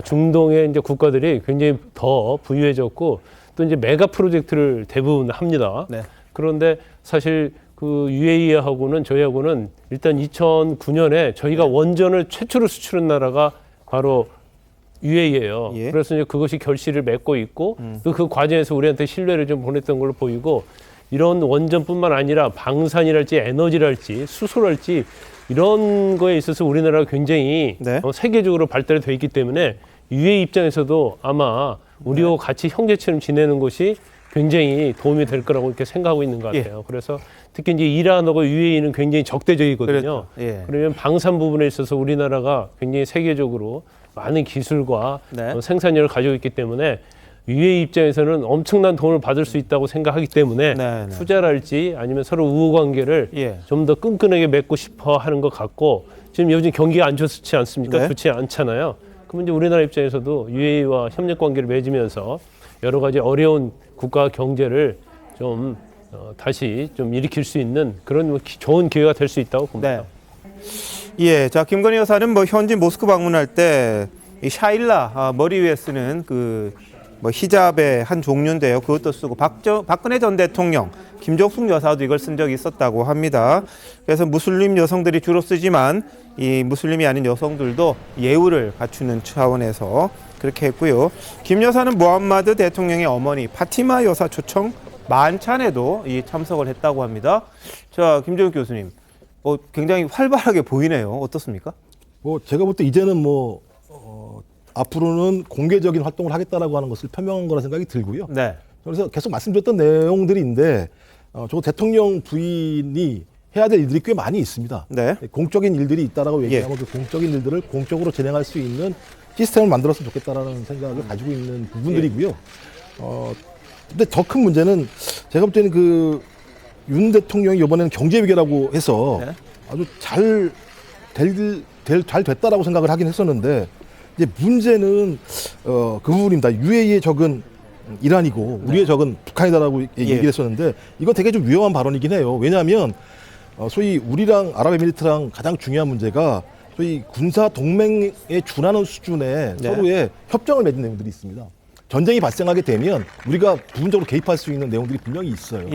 중동의 이제 국가들이 굉장히 더 부유해졌고 또 이제 메가 프로젝트를 대부분 합니다. 그런데 사실 그 UAE하고는 저희하고는 일단 2009년에 저희가 원전을 최초로 수출한 나라가 바로 UAE예요. 그래서 이제 그것이 결실을 맺고 있고 또 그 과정에서 우리한테 신뢰를 좀 보냈던 걸로 보이고 이런 원전뿐만 아니라 방산이랄지 에너지랄지 수소랄지 이런 거에 있어서 우리나라가 굉장히 세계적으로 발달이 돼 있기 때문에 UAE 입장에서도 아마 우리와 같이 형제처럼 지내는 것이 굉장히 도움이 될 거라고 이렇게 생각하고 있는 것 같아요. 그래서 특히 이제 이란하고 UAE는 굉장히 적대적이거든요. 그러면 방산 부분에 있어서 우리나라가 굉장히 세계적으로 많은 기술과 생산력을 가지고 있기 때문에 UAE 입장에서는 엄청난 도움을 받을 수 있다고 생각하기 때문에 투자랄지 아니면 서로 우호 관계를 좀 더 끈끈하게 맺고 싶어 하는 것 같고 지금 요즘 경기가 안 좋지 않습니까? 좋지 않잖아요. 그러면 이제 우리나라 입장에서도 UAE와 협력 관계를 맺으면서 여러 가지 어려운 국가 경제를 좀 다시 좀 일으킬 수 있는 그런 좋은 기회가 될 수 있다고 봅니다. 예, 자 김건희 여사는 뭐 현지 모스크 방문할 때 이 샤일라 머리 위에 쓰는 그 뭐 히잡의 한 종류인데요. 그것도 쓰고 박근혜 전 대통령, 김정숙 여사도 이걸 쓴 적이 있었다고 합니다. 그래서 무슬림 여성들이 주로 쓰지만 이 무슬림이 아닌 여성들도 예우를 갖추는 차원에서 그렇게 했고요. 김 여사는 무함마드 대통령의 어머니 파티마 여사 초청 만찬에도 이 참석을 했다고 합니다. 자, 김정욱 교수님, 굉장히 활발하게 보이네요. 어떻습니까? 뭐 제가 볼 때 이제는 뭐 앞으로는 공개적인 활동을 하겠다라고 하는 것을 표명한 거라 생각이 들고요. 그래서 계속 말씀드렸던 내용들인데 저 대통령 부인이 해야 될 일들이 꽤 많이 있습니다. 공적인 일들이 있다라고 얘기하면 그 공적인 일들을 공적으로 진행할 수 있는 시스템을 만들었으면 좋겠다라는 생각을 가지고 있는 부분들이고요. 근데 더 큰 문제는 제가 볼 때는 그 윤 대통령이 이번에는 경제 위기라고 해서 아주 잘 됐다라고 생각을 하긴 했었는데 이제 문제는 그 부분입니다. UAE의 적은 이란이고 우리의 적은 북한이다라고 얘기를 했었는데 이건 되게 좀 위험한 발언이긴 해요. 왜냐하면 소위 우리랑 아랍에미리트랑 가장 중요한 문제가 소위 군사 동맹에 준하는 수준의 서로의 협정을 맺은 내용들이 있습니다. 전쟁이 발생하게 되면 우리가 부분적으로 개입할 수 있는 내용들이 분명히 있어요.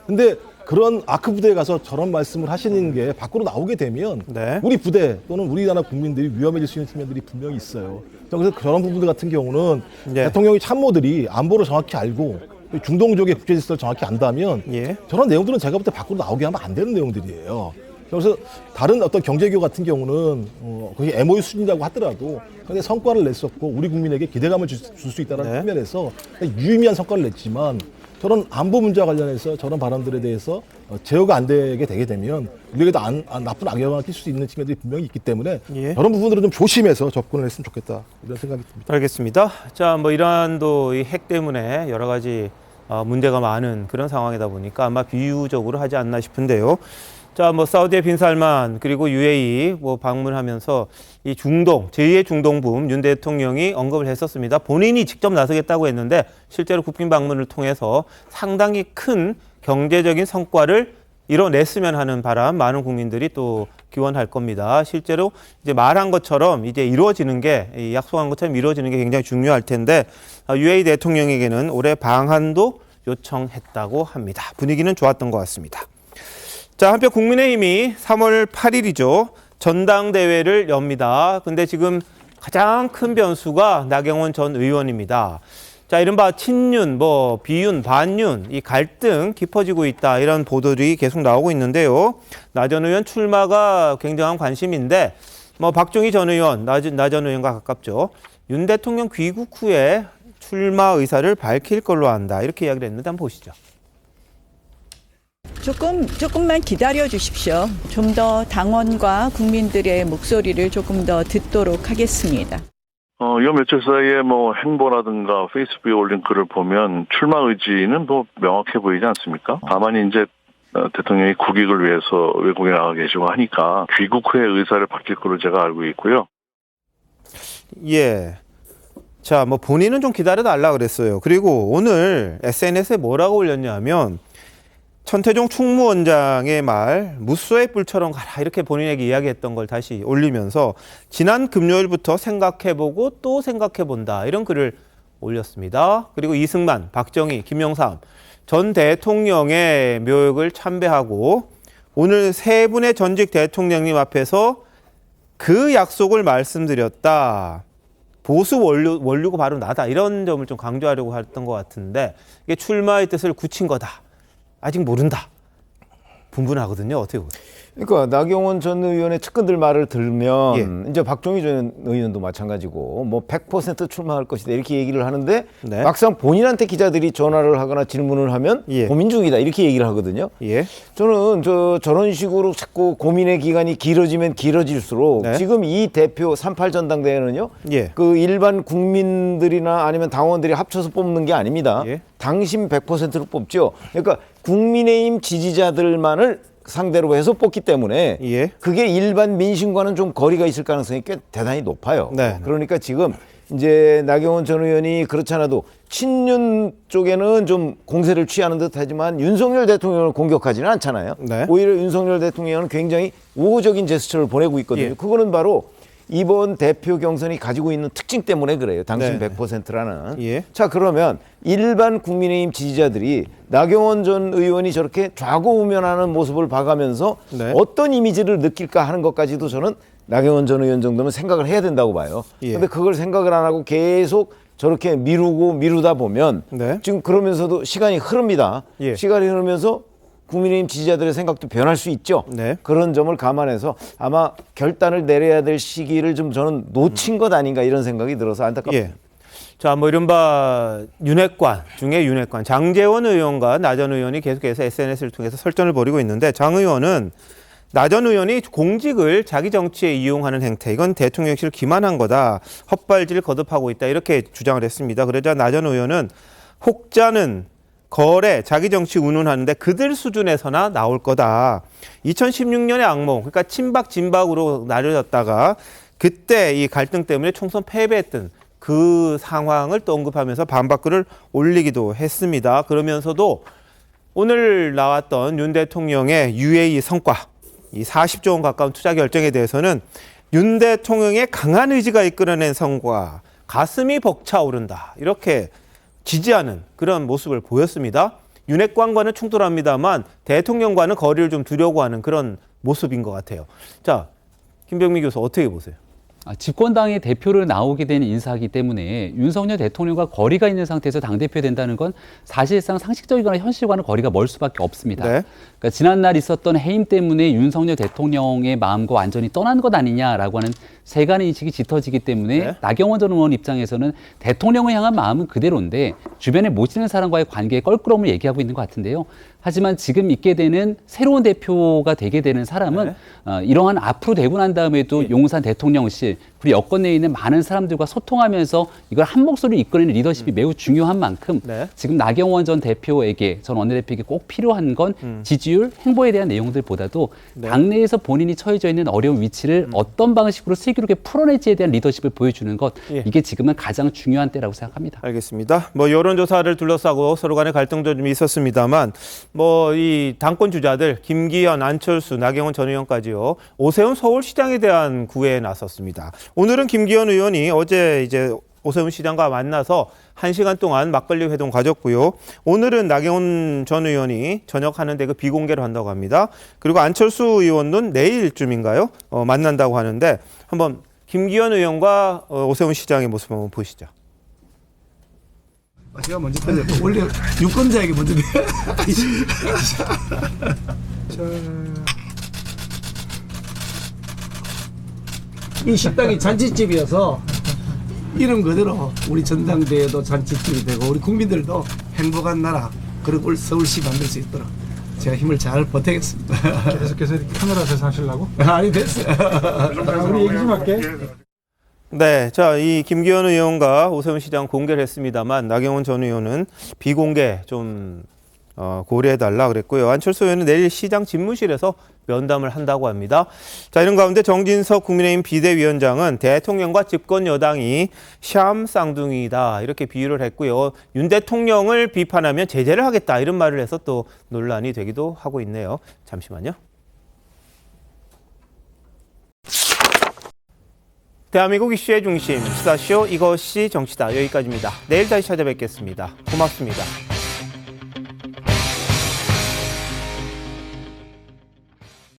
근데 그런 아크 부대에 가서 저런 말씀을 하시는 게 밖으로 나오게 되면 우리 부대 또는 우리나라 국민들이 위험해질 수 있는 측면들이 분명히 있어요. 그래서 저런 부분들 같은 경우는 대통령의 참모들이 안보를 정확히 알고 중동 지역의 국제 질서를 정확히 안다면 저런 내용들은 제가 볼 때 밖으로 나오게 하면 안 되는 내용들이에요. 그래서 다른 어떤 경제기업 같은 경우는 거기 MOU 수준이라고 하더라도 근데 성과를 냈었고 우리 국민에게 기대감을 줄 수 있다는 측면에서 유의미한 성과를 냈지만 저런 안보 문제와 관련해서 저런 발언들에 대해서 제어가 안 되게 되면 우리에게도 나쁜 악영향을 끼칠 수 있는 측면들이 분명히 있기 때문에 저런 부분들은 좀 조심해서 접근을 했으면 좋겠다 이런 생각이 듭니다. 알겠습니다. 자, 뭐 이란도 이 핵 때문에 여러 가지 문제가 많은 그런 상황이다 보니까 아마 비유적으로 하지 않나 싶은데요. 자, 뭐 사우디의 빈살만 그리고 UAE 뭐 방문하면서 이 중동, 제2의 중동붐 윤 대통령이 언급을 했었습니다. 본인이 직접 나서겠다고 했는데 실제로 국빈 방문을 통해서 상당히 큰 경제적인 성과를 이뤄냈으면 하는 바람 많은 국민들이 또 기원할 겁니다. 실제로 이제 말한 것처럼 이제 이루어지는 게 약속한 것처럼 이루어지는 게 굉장히 중요할 텐데 UAE 대통령에게는 올해 방한도 요청했다고 합니다. 분위기는 좋았던 것 같습니다. 자, 한편 국민의힘이 3월 8일이죠. 전당대회를 엽니다. 근데 지금 가장 큰 변수가 나경원 전 의원입니다. 자, 이른바 친윤, 비윤, 반윤, 이 갈등 깊어지고 있다. 이런 보도들이 계속 나오고 있는데요. 나 전 의원 출마가 굉장한 관심인데, 박종희 전 의원, 나 전 의원과 가깝죠. 윤 대통령 귀국 후에 출마 의사를 밝힐 걸로 한다. 이렇게 이야기를 했는데 한번 보시죠. 조금만 기다려 주십시오. 좀 더 당원과 국민들의 목소리를 조금 더 듣도록 하겠습니다. 요 며칠 사이에 행보라든가 페이스북에 올린 글을 보면 출마 의지는 명확해 보이지 않습니까? 다만 이제 대통령이 국익을 위해서 외국에 나가 계시고 하니까 귀국 후에 의사를 바뀔 걸로 제가 알고 있고요. 예. 자, 본인은 좀 기다려달라 그랬어요. 그리고 오늘 SNS에 뭐라고 올렸냐면 천태종 충무원장의 말 무쏘의 뿔처럼 가라 이렇게 본인에게 이야기했던 걸 다시 올리면서 지난 금요일부터 생각해보고 또 생각해본다 이런 글을 올렸습니다. 그리고 이승만, 박정희, 김영삼 전 대통령의 묘역을 참배하고 오늘 세 분의 전직 대통령님 앞에서 그 약속을 말씀드렸다. 보수 원류가 바로 나다 이런 점을 좀 강조하려고 했던 것 같은데 이게 출마의 뜻을 굳힌 거다. 아직 모른다. 분분하거든요. 어떻게 보세요? 그러니까 나경원 전 의원의 측근들 말을 들면 이제 박종희 전 의원도 마찬가지고 100% 출마할 것이다 이렇게 얘기를 하는데 막상 본인한테 기자들이 전화를 하거나 질문을 하면 고민 중이다 이렇게 얘기를 하거든요. 저는 저런 식으로 자꾸 고민의 기간이 길어지면 길어질수록 지금 이 대표 38 전당대회는요. 그 일반 국민들이나 아니면 당원들이 합쳐서 뽑는 게 아닙니다. 당심 100%로 뽑죠. 그러니까 국민의힘 지지자들만을 상대로 해서 뽑기 때문에 그게 일반 민심과는 좀 거리가 있을 가능성이 꽤 대단히 높아요. 그러니까 지금 이제 나경원 전 의원이 그렇지 않아도 친윤 쪽에는 좀 공세를 취하는 듯 하지만 윤석열 대통령을 공격하지는 않잖아요. 오히려 윤석열 대통령은 굉장히 우호적인 제스처를 보내고 있거든요. 그거는 바로 이번 대표 경선이 가지고 있는 특징 때문에 그래요. 당신 100%라는. 자, 그러면 일반 국민의힘 지지자들이 나경원 전 의원이 저렇게 좌고우면하는 모습을 봐가면서 어떤 이미지를 느낄까 하는 것까지도 저는 나경원 전 의원 정도면 생각을 해야 된다고 봐요. 그런데 그걸 생각을 안 하고 계속 저렇게 미루다 보면 지금 그러면서도 시간이 흐릅니다. 시간이 흐르면서 국민의힘 지지자들의 생각도 변할 수 있죠. 그런 점을 감안해서 아마 결단을 내려야 될 시기를 좀 저는 놓친 것 아닌가 이런 생각이 들어서 안타깝습니다. 자, 이른바 윤핵관 중에 윤핵관 장제원 의원과 나 전 의원이 계속해서 SNS를 통해서 설전을 벌이고 있는데 장 의원은 나 전 의원이 공직을 자기 정치에 이용하는 행태 이건 대통령실을 기만한 거다. 헛발질 거듭하고 있다. 이렇게 주장을 했습니다. 그러자 나 전 의원은 혹자는 거래, 자기 정치 운운하는데 그들 수준에서나 나올 거다. 2016년의 악몽, 그러니까 친박, 진박으로 나뉘어졌다가 그때 이 갈등 때문에 총선 패배했던 그 상황을 또 언급하면서 반박글을 올리기도 했습니다. 그러면서도 오늘 나왔던 윤 대통령의 UAE 성과, 이 40조 원 가까운 투자 결정에 대해서는 윤 대통령의 강한 의지가 이끌어낸 성과, 가슴이 벅차오른다. 이렇게 지지하는 그런 모습을 보였습니다. 윤핵관과는 충돌합니다만 대통령과는 거리를 좀 두려고 하는 그런 모습인 것 같아요. 자, 김병민 교수 어떻게 보세요? 집권당의 대표로 나오게 된 인사이기 때문에 윤석열 대통령과 거리가 있는 상태에서 당대표 된다는 건 사실상 상식적이거나 현실과는 거리가 멀 수밖에 없습니다. 그러니까 지난날 있었던 해임 때문에 윤석열 대통령의 마음과 완전히 떠난 것 아니냐라고 하는 세간의 인식이 짙어지기 때문에 나경원 전 의원 입장에서는 대통령을 향한 마음은 그대로인데 주변에 모시는 사람과의 관계의 껄끄러움을 얘기하고 있는 것 같은데요. 하지만 지금 있게 되는 새로운 대표가 되게 되는 사람은 이러한 앞으로 되고 난 다음에도 용산 대통령실 그리고 여권 내에 있는 많은 사람들과 소통하면서 이걸 한 목소리로 이끌어내는 리더십이 매우 중요한 만큼 지금 나경원 전 대표에게 전 원내대표에게 꼭 필요한 건 지지율, 행보에 대한 내용들보다도 당내에서 본인이 처해져 있는 어려운 위치를 어떤 방식으로 슬기롭게 풀어낼지에 대한 리더십을 보여주는 것 이게 지금은 가장 중요한 때라고 생각합니다. 알겠습니다. 여론조사를 둘러싸고 서로 간의 갈등도 좀 있었습니다만 뭐 이 당권 주자들 김기현, 안철수, 나경원 전 의원까지요. 오세훈 서울시장에 대한 구애에 나섰습니다. 오늘은 김기현 의원이 어제 이제 오세훈 시장과 만나서 1시간 동안 막걸리 회동 가졌고요. 오늘은 나경원 전 의원이 저녁 하는데 그 비공개로 한다고 합니다. 그리고 안철수 의원은 내일쯤인가요? 만난다고 하는데 한번 김기현 의원과 오세훈 시장의 모습 한번 보시죠. 제가 먼저 던져. 원래 유권자에게 먼저. 이 식당이 잔치집이어서 이름 그대로 우리 전당대회도 잔치집이 되고 우리 국민들도 행복한 나라 그리고 서울시 만들 수 있도록 제가 힘을 잘 보태겠습니다. 계속해서 이렇게 카메라 앞에서 하시려고? 아니 됐어요. 우리 얘기 좀 할게. 네, 자, 이 김기현 의원과 오세훈 시장 공개를 했습니다만 나경원 전 의원은 비공개 좀 고려해달라 그랬고요. 안철수 의원은 내일 시장 집무실에서 면담을 한다고 합니다. 자, 이런 가운데 정진석 국민의힘 비대위원장은 대통령과 집권 여당이 샴 쌍둥이다 이렇게 비유를 했고요. 윤 대통령을 비판하면 제재를 하겠다 이런 말을 해서 또 논란이 되기도 하고 있네요. 잠시만요. 대한민국 이슈의 중심, 시사쇼 이것이 정치다. 여기까지입니다. 내일 다시 찾아뵙겠습니다. 고맙습니다.